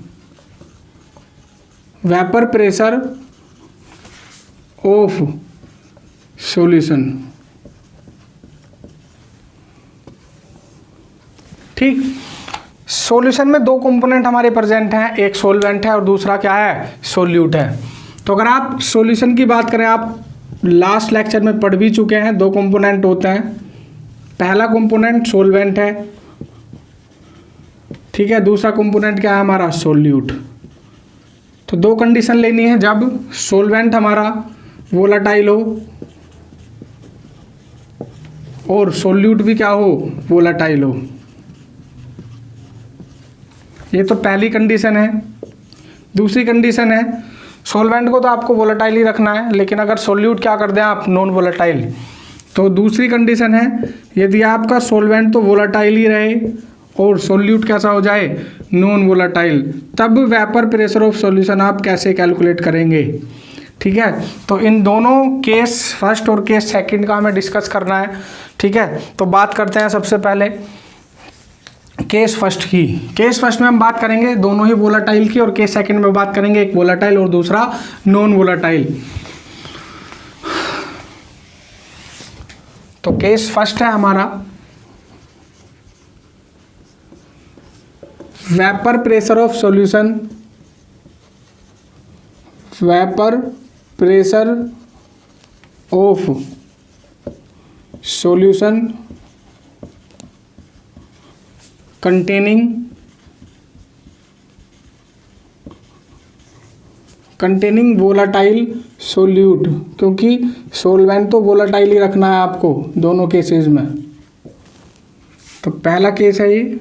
Vapour pressure of solution. ठीक, सॉल्यूशन में 2 कंपोनेंट हमारे प्रेजेंट हैं, एक सोलवेंट है और दूसरा क्या है, सोल्यूट है। तो अगर आप सॉल्यूशन की बात करें, आप लास्ट लेक्चर में पढ़ भी चुके हैं, 2 कंपोनेंट होते हैं। पहला कंपोनेंट सोलवेंट है, ठीक है, दूसरा कंपोनेंट क्या है हमारा, सोल्यूट। तो 2 कंडीशन लेनी है, जब सोलवेंट हमारा वोलाटाइल हो और सोल्यूट भी क्या हो, वोलाटाइल हो। ये तो पहली कंडीशन है। दूसरी कंडीशन है, सोलवेंट को तो आपको वोलाटाइल ही रखना है, लेकिन अगर सोल्यूट क्या कर दें आप, नॉन वोलाटाइल। तो दूसरी कंडीशन है, यदि आपका सोलवेंट तो वोलाटाइल ही रहे और सोल्यूट कैसा हो जाए, नॉन वोलाटाइल, तब वेपर प्रेशर ऑफ सॉल्यूशन आप कैसे कैलकुलेट करेंगे। ठीक है, तो इन दोनों केस फर्स्ट और केस सेकंड का हमें डिस्कस करना है। ठीक है, तो बात करते हैं सबसे पहले केस फर्स्ट की। केस फर्स्ट में हम बात करेंगे दोनों ही वोलाटाइल की, और केस सेकंड में बात करेंगे एक वोलाटाइल और दूसरा नॉन वोलाटाइल। तो केस फर्स्ट है हमारा vapour pressure of solution, vapour pressure of solution containing volatile solute, क्योंकि सोलवेंट तो वोलाटाइल ही रखना है आपको दोनों केसेस में। तो पहला केस है ये,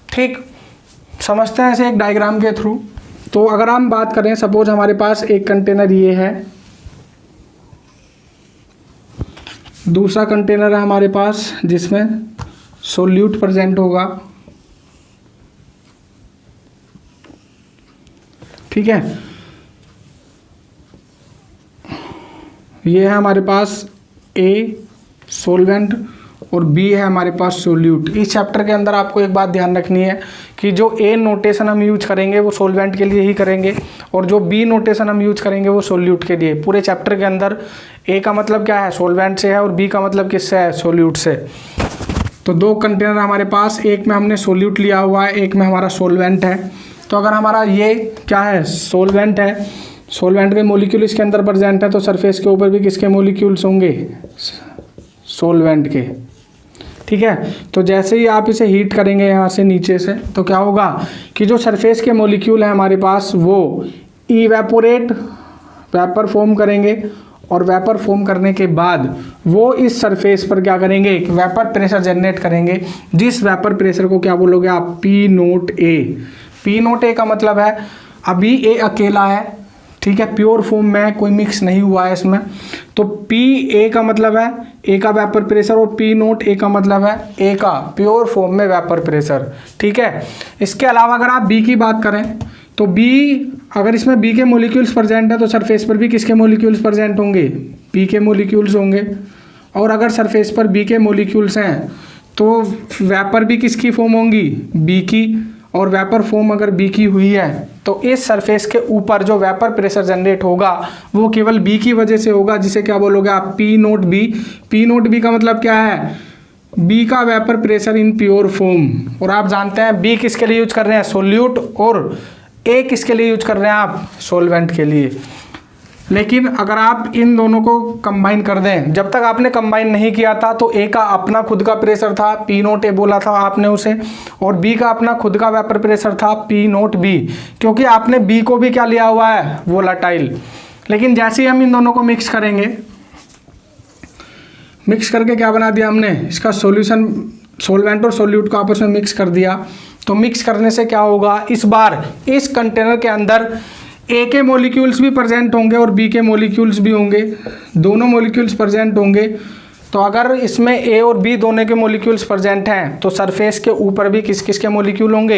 ठीक। समझते हैं इसे एक डायग्राम के थ्रू। तो अगर हम बात करें, सपोज हमारे पास एक कंटेनर ये है, दूसरा कंटेनर है हमारे पास जिसमें सोल्यूट प्रेजेंट होगा, ठीक है। ये है हमारे पास ए सोलवेंट और बी है हमारे पास सोल्यूट। इस चैप्टर के अंदर आपको एक बात ध्यान रखनी है कि जो ए नोटेशन हम यूज करेंगे वो सोलवेंट के लिए ही करेंगे, और जो बी नोटेशन हम यूज करेंगे वो सोल्यूट के लिए। पूरे चैप्टर के अंदर ए का मतलब क्या है, सोलवेंट से है, और बी का मतलब किससे है, सोल्यूट से। तो दो कंटेनर हमारे पास, एक में हमने सोल्यूट लिया हुआ है, एक में हमारा सोलवेंट है। तो अगर हमारा ये क्या है, सोलवेंट है, सोलवेंट के मोलिक्यूल इसके अंदर प्रेजेंट है, तो सरफेस के ऊपर भी किसके मोलिक्यूल्स होंगे, सोलवेंट के, ठीक है। तो जैसे ही आप इसे हीट करेंगे यहाँ से नीचे से, तो क्या होगा कि जो सरफेस के मोलिक्यूल है हमारे पास वो इवेपोरेट, वेपर फॉर्म करेंगे, और वेपर फॉर्म करने के बाद वो इस सरफेस पर क्या करेंगे, वेपर प्रेशर जनरेट करेंगे, जिस वेपर प्रेशर को क्या बोलोगे आप, पी नोट ए। पी नोट ए का मतलब है अभी ए अकेला है, ठीक है, प्योर फॉर्म में, कोई मिक्स नहीं हुआ है इसमें। तो पी ए का मतलब है ए का वेपर प्रेशर, और पी नोट ए का मतलब है ए का प्योर फॉर्म में वेपर प्रेशर, ठीक है। इसके अलावा अगर आप बी की बात करें तो बी, अगर इसमें बी के मोलिक्यूल्स प्रेजेंट है तो सरफेस पर भी किसके मोलिक्यूल्स प्रेजेंट होंगे, बी के मोलिक्यूल्स होंगे। और अगर सरफेस पर बी के मोलिक्यूल्स हैं तो वेपर भी किसकी फॉर्म होंगी, बी की, और वेपर फॉर्म अगर बी की हुई है तो इस सरफेस के ऊपर जो वेपर प्रेशर जनरेट होगा वो केवल बी की वजह से होगा, जिसे क्या बोलोगे आप, P naught B. P naught B का मतलब क्या है, बी का vapour pressure in pure form. और आप जानते हैं बी किसके लिए यूज कर रहे हैं, सोल्यूट, और ए किसके लिए यूज कर रहे हैं आप, सोलवेंट के लिए। लेकिन अगर आप इन दोनों को कंबाइन कर दें, जब तक आपने कंबाइन नहीं किया था तो ए का अपना खुद का प्रेशर था, पी नोट ए बोला था आपने उसे, और बी का अपना खुद का वेपर प्रेशर था, पी नोट बी, क्योंकि आपने बी को भी क्या लिया हुआ है, वोलाटाइल। लेकिन जैसे ही हम इन दोनों को मिक्स करेंगे, मिक्स करके क्या बना दिया हमने, इसका सॉल्यूशन, सोलवेंट और सोल्यूट को आपस में मिक्स कर दिया। तो मिक्स करने से क्या होगा, इस बार इस कंटेनर के अंदर ए के मोलिक्यूल्स भी प्रेजेंट होंगे और बी के मोलिक्यूल्स भी होंगे, दोनों मोलिक्यूल्स प्रेजेंट होंगे। तो अगर इसमें ए और बी दोनों के मोलिक्यूल्स प्रेजेंट हैं तो सरफेस के ऊपर भी किस किस के मोलिक्यूल होंगे,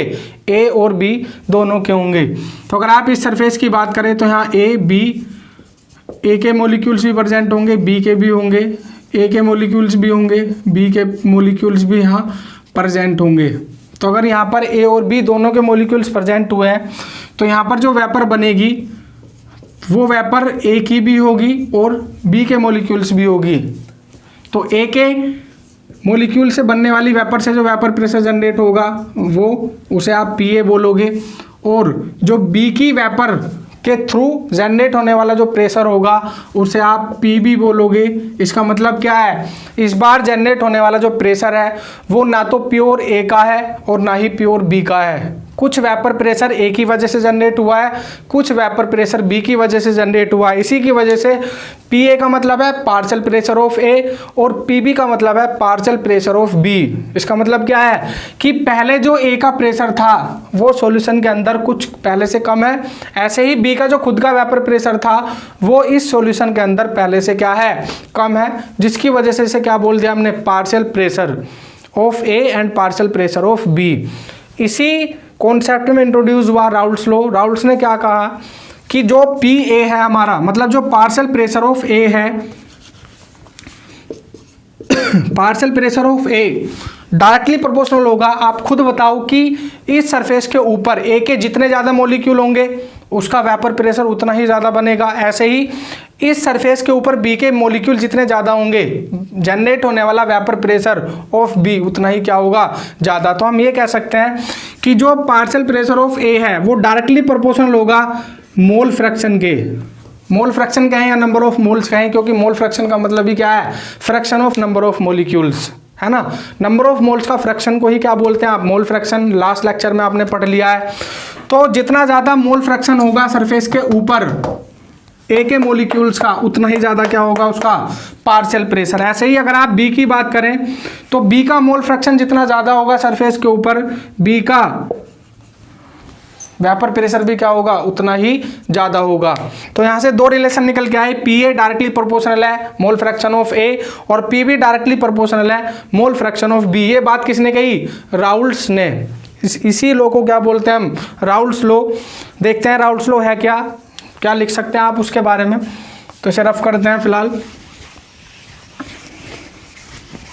ए और बी दोनों के होंगे। तो अगर आप इस सरफेस की बात करें तो यहाँ ए बी, ए के मोलिक्यूल्स भी प्रेजेंट होंगे, बी के भी होंगे, ए के मोलिक्यूल्स भी होंगे, बी के मोलिक्यूल्स भी यहाँ प्रेजेंट होंगे। तो अगर यहाँ पर ए और बी दोनों के मोलिक्यूल्स प्रेजेंट हुए हैं तो यहाँ पर जो वेपर बनेगी वो वेपर ए की भी होगी और बी के मोलिक्यूल्स भी होगी। तो ए के मोलिक्यूल से बनने वाली वेपर से जो वेपर प्रेशर जनरेट होगा वो उसे आप पी ए बोलोगे, और जो बी की वेपर के थ्रू जनरेट होने वाला जो प्रेशर होगा उसे आप पी बी बोलोगे। इसका मतलब क्या है, इस बार जनरेट होने वाला जो प्रेशर है वो ना तो प्योर ए का है और ना ही प्योर बी का है। कुछ वेपर प्रेशर ए की वजह से जनरेट हुआ है, कुछ वेपर प्रेशर बी की वजह से जनरेट हुआ है। इसी की वजह से पी ए का मतलब है पार्शियल प्रेशर ऑफ ए और पी बी का मतलब है पार्शियल प्रेशर ऑफ बी। इसका मतलब क्या है कि पहले जो ए का प्रेशर था वो सॉल्यूशन के अंदर कुछ पहले से कम है, ऐसे ही बी का जो खुद का वेपर प्रेशर था वो इस सॉल्यूशन के अंदर पहले से क्या है, कम है, जिसकी वजह से इसे क्या बोल दिया हमने, partial pressure of A and partial pressure of B. इसी कॉन्सेप्ट में इंट्रोड्यूस हुआ राउल्ट्स लॉ। राउल्ट्स ने क्या कहा कि जो पी ए है हमारा, मतलब जो पार्शियल प्रेशर ऑफ ए है, partial pressure of A directly proportional होगा। आप खुद बताओ कि इस सरफेस के ऊपर ए के जितने ज़्यादा मॉलिक्यूल होंगे उसका वेपर प्रेशर उतना ही ज़्यादा बनेगा, ऐसे ही इस सरफेस के ऊपर बी के मॉलिक्यूल जितने ज़्यादा होंगे, जनरेट होने वाला वेपर प्रेशर ऑफ बी उतना ही क्या होगा, ज़्यादा। तो हम ये कह सकते हैं कि जो पार्शियल प्रेशर ऑफ ए है वो डायरेक्टली प्रोपोर्शनल होगा मोल फ्रैक्शन के। मोल फ्रैक्शन कहें या नंबर ऑफ मोल्स कहें, क्योंकि मोल फ्रैक्शन का मतलब ही क्या है, fraction of number of molecules, है ना। नंबर ऑफ मोल्स का फ्रैक्शन को ही क्या बोलते हैं आप, मोल फ्रैक्शन। लास्ट लेक्चर में आपने पढ़ लिया है। तो जितना ज़्यादा मोल फ्रैक्शन होगा सरफेस के ऊपर ए के मॉलिक्यूल्स का, उतना ही ज़्यादा क्या होगा उसका पार्शियल प्रेशर। ऐसे ही अगर आप बी की बात करें तो बी का मोल फ्रैक्शन जितना ज़्यादा होगा सरफेस के ऊपर, बी का वेपर प्रेशर भी क्या होगा, उतना ही ज़्यादा होगा। तो यहाँ से दो रिलेशन निकल के आए, पी ए डायरेक्टली प्रोपोर्शनल है मोल फ्रैक्शन ऑफ ए, और पी बी डायरेक्टली प्रोपोर्शनल है मोल फ्रैक्शन ऑफ बी। ये बात किसने कही, राउल्ट्स ने। इसी लॉ को क्या बोलते हैं हम, राउल्ट्स लॉ। देखते हैं राउल्ट्स लॉ है क्या, क्या लिख सकते हैं आप उसके बारे में। तो इसे रफ करते हैं फिलहाल।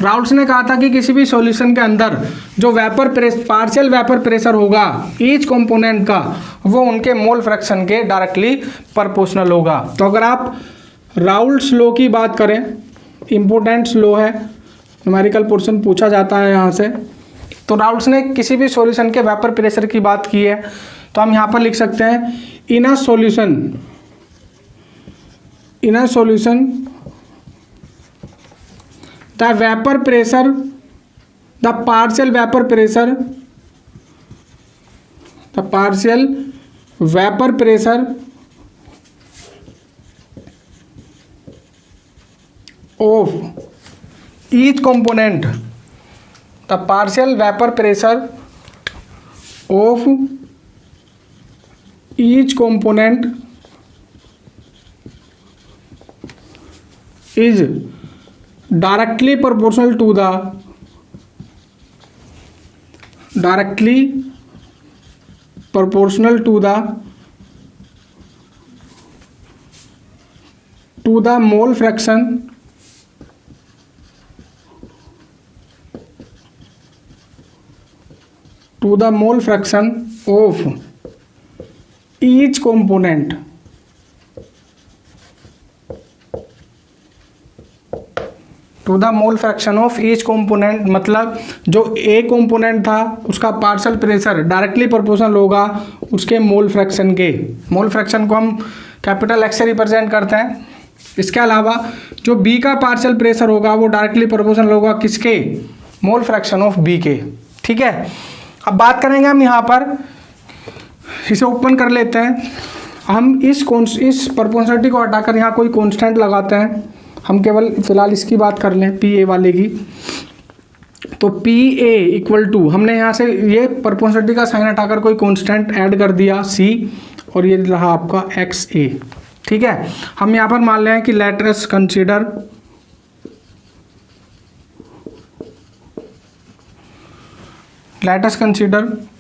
राउल्ट्स ने कहा था कि किसी भी सॉल्यूशन के अंदर जो पार्शियल वेपर प्रेशर होगा ईच कंपोनेंट का, वो उनके मोल फ्रैक्शन के डायरेक्टली प्रोपोर्शनल होगा। तो अगर आप राउल्ट्स लॉ की बात करें, इम्पोर्टेंट लॉ है, न्यूमेरिकल पोर्शन पूछा जाता है यहाँ से। तो राउल्ट्स ने किसी भी सॉल्यूशन के वेपर प्रेशर की बात की है, तो हम यहाँ पर लिख सकते हैं in a solution the vapor pressure, the partial vapor pressure of each component, the partial vapor pressure of each component is directly proportional to the mole fraction of each component। To the mole fraction of each component, मतलब जो ए component था उसका partial pressure directly proportional होगा उसके mole fraction के। Mole fraction को हम capital x से रिप्रेजेंट करते हैं। इसके अलावा जो बी का पार्शियल प्रेशर होगा वो डायरेक्टली प्रोपोर्शनल होगा किसके, मोल फ्रैक्शन ऑफ बी के। ठीक है, अब बात करेंगे हम यहाँ पर, इसे ओपन कर लेते हैं हम। इस प्रोपोर्शनलिटी को हटाकर यहाँ कोई कॉन्स्टेंट लगाते हैं। हम केवल फिलहाल इसकी बात कर लें, पी ए वाले की। तो पी ए इक्वल टू, हमने यहाँ से ये प्रोपोर्शनलिटी का साइन हटाकर कोई कांस्टेंट ऐड कर दिया सी, और ये रहा आपका एक्स ए। ठीक है, हम यहाँ पर मान लें कि let us consider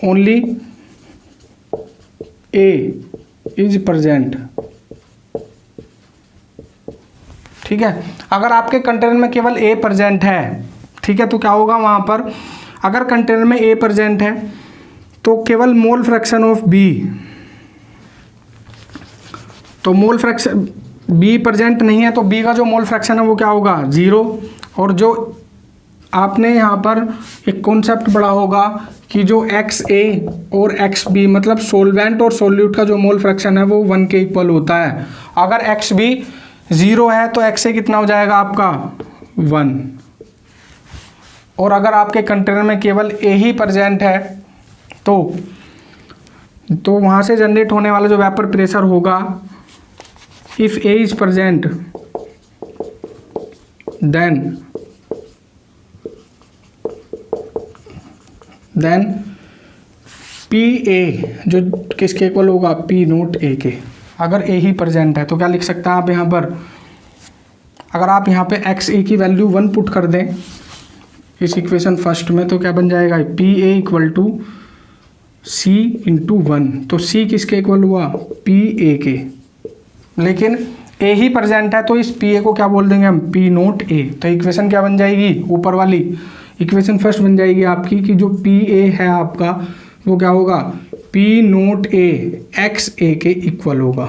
only A is present. ठीक है, अगर आपके कंटेनर में केवल ए प्रेजेंट है, ठीक है, तो क्या होगा वहाँ पर, अगर कंटेनर में ए प्रेजेंट है तो केवल मोल फ्रैक्शन ऑफ बी, तो मोल फ्रैक्शन बी प्रेजेंट नहीं है तो बी का जो मोल फ्रैक्शन है वो क्या होगा, 0। और जो आपने यहाँ पर एक कॉन्सेप्ट पढ़ा होगा कि जो एक्स ए और एक्स बी, मतलब सोलवेंट और सोल्यूट का जो मोल फ्रैक्शन है वो 1 के इक्वल होता है। अगर एक्स बी 0 है तो एक्स ए कितना हो जाएगा आपका 1। और अगर आपके कंटेनर में केवल ए ही प्रेजेंट है तो वहाँ से जनरेट होने वाला जो वेपर प्रेशर होगा, if A is present then P A जो किसके इक्वल होगा, पी नोट ए के। अगर ए ही प्रेजेंट है तो क्या लिख सकते हैं आप यहाँ पर, अगर आप यहाँ पे एक्स ए की वैल्यू 1 पुट कर दें इस इक्वेशन फर्स्ट में, तो क्या बन जाएगा, P A equal to C into 1। तो सी किसके इक्वल हुआ, पी ए के। लेकिन ए ही प्रेजेंट है तो इस पी ए को क्या बोल देंगे हम, पी नोट ए। तो इक्वेशन क्या बन जाएगी, ऊपर वाली इक्वेशन फर्स्ट बन जाएगी आपकी कि जो पी ए है आपका वो क्या होगा, पी नोट ए एक्स ए के इक्वल होगा।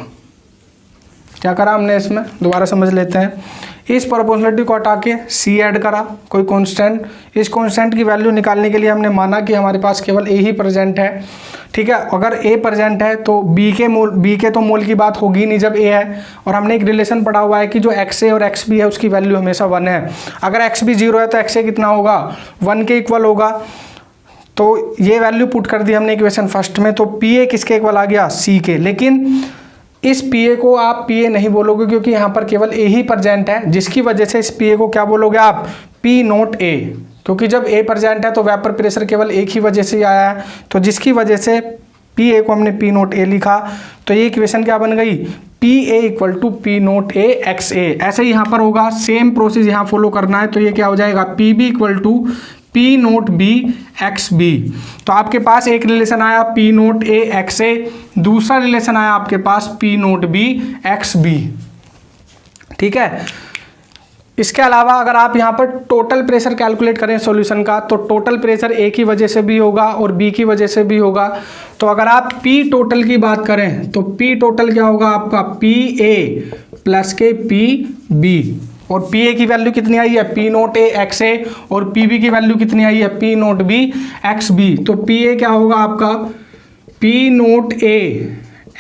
क्या करा हमने इसमें, दोबारा समझ लेते हैं। इस प्रोपोर्शनलिटी को हटा के सी ऐड करा, कोई कांस्टेंट, इस कांस्टेंट की वैल्यू निकालने के लिए हमने माना कि हमारे पास केवल ए ही प्रेजेंट है, ठीक है। अगर ए प्रेजेंट है तो बी के तो मोल की बात होगी नहीं जब ए है, और हमने एक रिलेशन पढ़ा हुआ है कि जो एक्स ए और एक्स बी है उसकी वैल्यू हमेशा 1 है। अगर एक्स बी 0 है तो एक्स ए कितना होगा, 1 के इक्वल होगा। तो ये वैल्यू पुट कर दी हमने इक्वेशन फर्स्ट में, तो पी ए किसके इक्वल आ गया, सी के। लेकिन इस पी ए को आप पी ए नहीं बोलोगे क्योंकि यहाँ पर केवल ए ही प्रेजेंट है, जिसकी वजह से इस पी ए को क्या बोलोगे आप, पी नोट ए, क्योंकि जब ए प्रेजेंट है तो वेपर प्रेशर केवल एक ही वजह से आया है, तो जिसकी वजह से पी ए को हमने पी नोट ए लिखा। तो ये इक्वेशन क्या बन गई, P A equal to P naught A X A. ऐसे ही यहाँ पर होगा, सेम प्रोसेस यहाँ फॉलो करना है। तो ये क्या हो जाएगा, P B equal to P naught B X B. तो आपके पास एक रिलेशन आया P naught A X A, दूसरा रिलेशन आया आपके पास P naught B X B, ठीक है। इसके अलावा अगर आप यहाँ पर टोटल प्रेशर कैलकुलेट करें सॉल्यूशन का, तो टोटल प्रेशर ए की वजह से भी होगा और बी की वजह से भी होगा। तो अगर आप पी टोटल की बात करें तो पी टोटल क्या होगा आपका, पी ए प्लस के पी बी, और पी ए की वैल्यू कितनी आई है, P naught A X A, और पी बी की वैल्यू कितनी आई है, P naught B X B. तो पी ए क्या होगा आपका, P naught A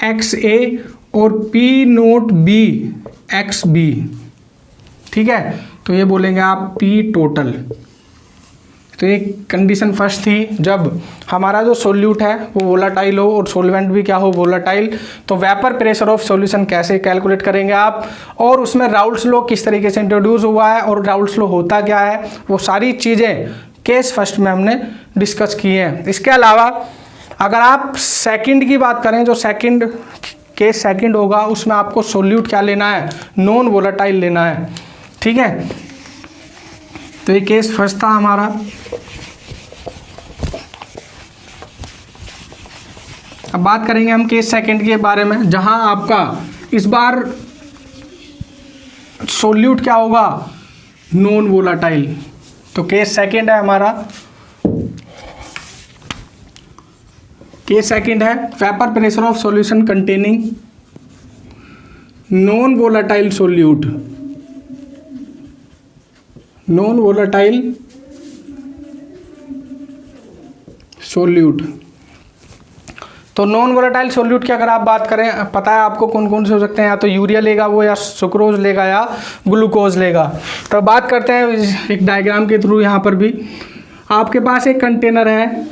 X A और P naught B X B, ठीक है। तो ये बोलेंगे आप पी टोटल। तो ये कंडीशन फर्स्ट थी, जब हमारा जो सोल्यूट है वो वोलाटाइल हो और सोलवेंट भी क्या हो, वोलाटाइल। तो वेपर प्रेशर ऑफ सॉल्यूशन कैसे कैलकुलेट करेंगे आप, और उसमें राउल्ट्स लॉ किस तरीके से इंट्रोड्यूस हुआ है और राउल्ट्स लॉ होता क्या है, वो सारी चीज़ें केस फर्स्ट में हमने डिस्कस की हैं। इसके अलावा अगर आप सेकंड की बात करें, जो सेकंड केस सेकंड होगा उसमें आपको सोल्यूट क्या लेना है, नॉन वोलाटाइल लेना है, ठीक है। तो ये केस फर्स्ट था हमारा। अब बात करेंगे हम केस सेकंड के बारे में, जहां आपका इस बार सोल्यूट क्या होगा, नॉन वोलाटाइल। तो केस सेकंड है हमारा, केस सेकंड है vapour pressure of solution containing non volatile solute, non volatile solute. तो नॉन वोलाटाइल सोल्यूट की अगर आप बात करें, पता है आपको कौन कौन से हो सकते हैं, या तो यूरिया लेगा वो, या सुक्रोज लेगा, या ग्लूकोज लेगा। तो बात करते हैं एक डायग्राम के थ्रू। यहाँ पर भी आपके पास एक कंटेनर है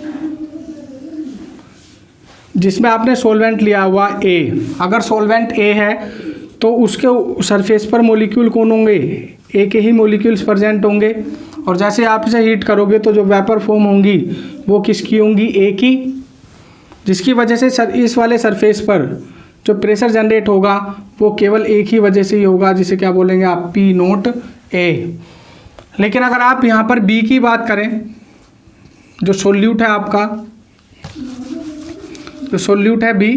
जिसमें आपने सॉल्वेंट लिया हुआ ए। अगर सॉल्वेंट ए है तो उसके सरफेस पर मॉलिक्यूल कौन होंगे, ए के ही मॉलिक्यूल्स प्रेजेंट होंगे, और जैसे आप इसे हीट करोगे तो जो वेपर फॉर्म होंगी वो किसकी होंगी, ए की, जिसकी वजह से इस वाले सरफेस पर जो प्रेशर जनरेट होगा वो केवल एक ही वजह से ही होगा, जिसे क्या बोलेंगे आप, पी नोट ए। लेकिन अगर आप यहाँ पर बी की बात करें, जो सोल्यूट है आपका, जो सोल्यूट है बी,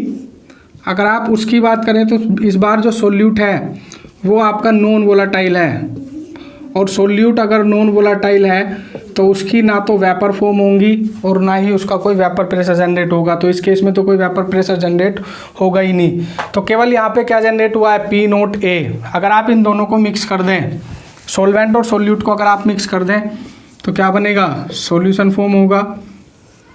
अगर आप उसकी बात करें तो इस बार जो सोल्यूट है वो आपका नॉन वोलाटाइल है, और सोल्यूट अगर नॉन वोलाटाइल है तो उसकी ना तो वेपर फॉर्म होंगी और ना ही उसका कोई वेपर प्रेशर जनरेट होगा। तो इस केस में तो कोई वेपर प्रेशर जनरेट होगा ही नहीं। तो केवल यहाँ पे क्या जनरेट हुआ है, पी नोट ए। अगर आप इन दोनों को मिक्स कर दें, सोल्वेंट और सोल्यूट को अगर आप मिक्स कर दें तो क्या बनेगा, सॉल्यूशन फॉर्म होगा,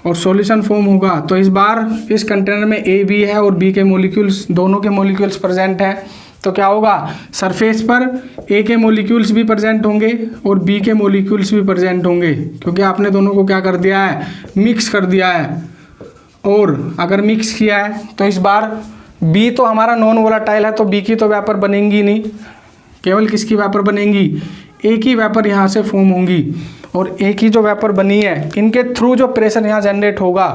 और सॉल्यूशन फॉर्म होगा तो इस बार इस कंटेनर में ए बी है और बी के मॉलिक्यूल्स, दोनों के मॉलिक्यूल्स प्रेजेंट हैं। तो क्या होगा, सरफेस पर ए के मॉलिक्यूल्स भी प्रेजेंट होंगे और बी के मॉलिक्यूल्स भी प्रेजेंट होंगे, क्योंकि आपने दोनों को क्या कर दिया है, मिक्स कर दिया है। और अगर मिक्स किया है तो इस बार बी तो हमारा नॉन वोलाटाइल है, तो बी की तो वेपर बनेंगी नहीं, केवल किसकी वेपर बनेंगी, ए की वेपर यहाँ से फॉर्म होंगी। और ए की जो वेपर बनी है, इनके थ्रू जो प्रेशर यहाँ जनरेट होगा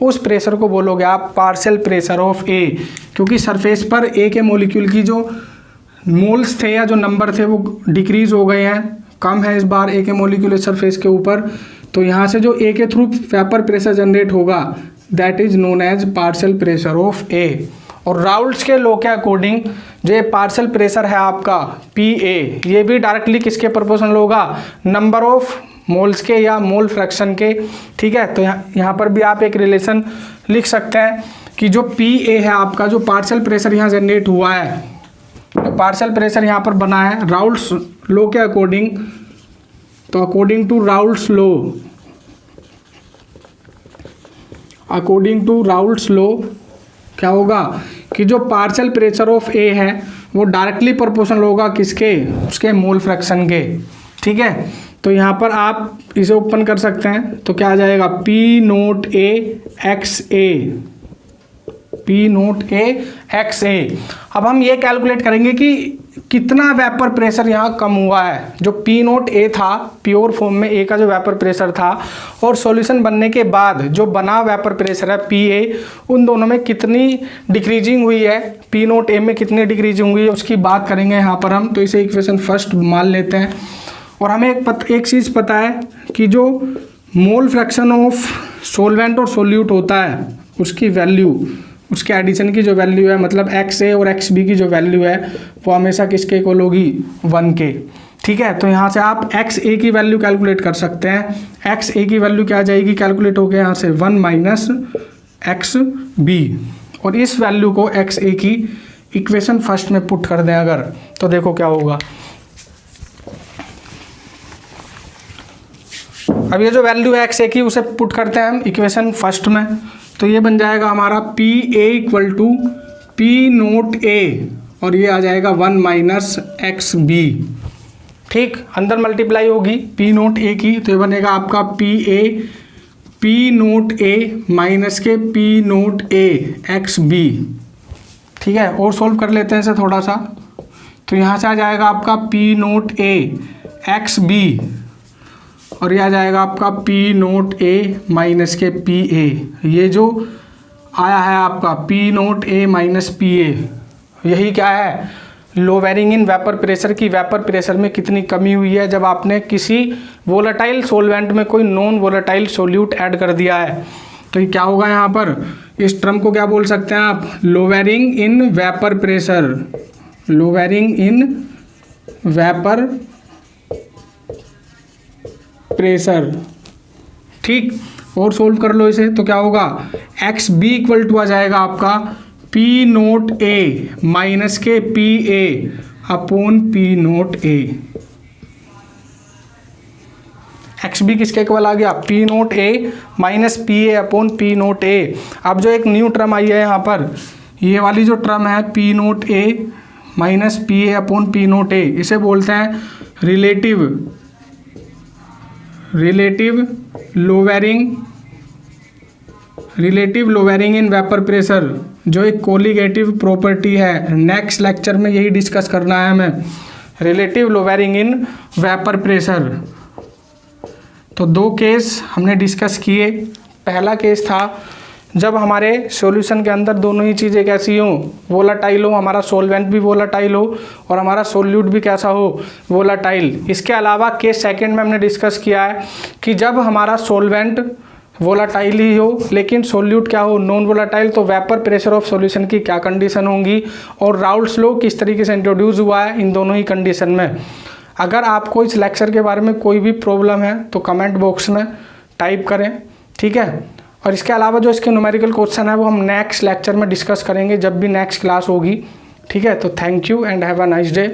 उस प्रेशर को बोलोगे आप पार्शियल प्रेशर ऑफ ए, क्योंकि सरफेस पर ए के मॉलिक्यूल की जो मोल्स थे या जो नंबर थे वो डिक्रीज हो गए हैं, कम है इस बार ए के मॉलिक्यूल सरफेस के ऊपर। तो यहाँ से जो ए के थ्रू वेपर प्रेशर जनरेट होगा that is known as partial pressure of A. और राउल्ट्स के लॉ के अकॉर्डिंग जो पार्शियल प्रेशर है आपका पी ए, ये भी डायरेक्टली किसके प्रोपोर्शनल होगा, नंबर ऑफ मोल्स के या मोल फ्रैक्शन के, ठीक है। तो यहाँ पर भी आप एक रिलेशन लिख सकते हैं कि जो पी ए है आपका, जो पार्शियल प्रेशर यहाँ जनरेट हुआ है तो पार्शियल प्रेशर यहाँ पर बना है राउल्ट्स लॉ के अकॉर्डिंग। तो अकॉर्डिंग टू राउल्ट्स लॉ क्या होगा कि जो पार्शियल प्रेशर ऑफ ए है वो डायरेक्टली प्रोपोर्शनल होगा किसके, उसके मोल फ्रैक्शन के। ठीक है, तो यहाँ पर आप इसे ओपन कर सकते हैं तो क्या आ जाएगा P naught A X A, P naught A X ए। अब हम ये कैलकुलेट करेंगे कि कितना वेपर प्रेशर यहाँ कम हुआ है। जो पी नोट ए था प्योर फॉर्म में ए का जो वेपर प्रेशर था और सॉल्यूशन बनने के बाद जो बना वेपर प्रेशर है पी ए, उन दोनों में कितनी डिक्रीजिंग हुई है, पी नोट ए में कितनी डिक्रीजिंग हुई है उसकी बात करेंगे यहाँ पर हम। तो इसे इक्वेशन फर्स्ट मान लेते हैं। और हमें एक चीज़ पता है कि जो मोल फ्रैक्शन ऑफ सोलवेंट और सोल्यूट होता है उसकी वैल्यू, उसके एडिशन की जो वैल्यू है, मतलब एक्स ए और एक्स बी की जो वैल्यू है वो हमेशा किसके इक्वल होगी, 1 के। ठीक है, तो यहाँ से आप एक्स ए की वैल्यू कैलकुलेट कर सकते हैं। एक्स ए की वैल्यू क्या आ जाएगी कैलकुलेट होकर यहाँ से 1 माइनस एक्स बी, और इस वैल्यू को एक्स ए की इक्वेशन फर्स्ट में पुट कर दें अगर, तो देखो क्या होगा। अब ये जो वैल्यू है एक्स ए की उसे पुट करते हैं हम इक्वेशन फर्स्ट में, तो ये बन जाएगा हमारा P A equal to P naught A, और ये आ जाएगा 1 माइनस एक्स बी। ठीक, अंदर मल्टीप्लाई होगी पी नोट ए की, तो ये बनेगा आपका पी नोट ए माइनस के P naught A X B. ठीक है, और सोल्व कर लेते हैं इसे थोड़ा सा, तो यहाँ से आ जाएगा आपका P naught A X B, और ये आ जाएगा आपका पी नोट ए माइनस के पी ए। ये जो आया है आपका P naught A minus P ए, यही क्या है, लो वेरिंग इन वेपर प्रेशर की वेपर प्रेशर में कितनी कमी हुई है जब आपने किसी वोलेटाइल सोलवेंट में कोई नॉन वोलेटाइल सोल्यूट ऐड कर दिया है। तो ये क्या होगा यहाँ पर, इस टर्म को क्या बोल सकते हैं आप, lowering in vapour pressure, lowering in vapour pressure. ठीक, और सोल्व कर लो इसे, तो क्या होगा एक्स बी इक्वल टू आ जाएगा आपका पी नोट ए माइनस के P A upon P naught A. X B किसके इक्वल आ गया, P naught A minus P A upon P naught A. अब जो एक न्यू टर्म आई है यहाँ पर, ये वाली जो टर्म है P naught A minus P A upon P naught A, इसे बोलते हैं relative lowering in vapour pressure, जो एक कोलिगेटिव प्रॉपर्टी है। नेक्स्ट लेक्चर में यही डिस्कस करना है हमें, relative lowering in vapour pressure. तो 2 केस हमने डिस्कस किए। पहला केस था जब हमारे सॉल्यूशन के अंदर दोनों ही चीज़ें कैसी हों, वोलाटाइल हो, हमारा सोलवेंट भी वोलाटाइल हो और हमारा सोल्यूट भी कैसा हो, वोलाटाइल। इसके अलावा केस सेकंड में हमने डिस्कस किया है कि जब हमारा सोलवेंट वोलाटाइल ही हो लेकिन सोल्यूट क्या हो, नॉन वोलाटाइल, तो वेपर प्रेशर ऑफ सॉल्यूशन की क्या कंडीशन होंगी और राउल्ट्स लॉ किस तरीके से इंट्रोड्यूस हुआ है इन दोनों ही कंडीशन में। अगर आपको इस लेक्चर के बारे में कोई भी प्रॉब्लम है तो कमेंट बॉक्स में टाइप करें। ठीक है, और इसके अलावा जो इसके न्यूमेरिकल क्वेश्चन है वो हम नेक्स्ट लेक्चर में डिस्कस करेंगे जब भी नेक्स्ट क्लास होगी। ठीक है, तो thank you and have a nice day.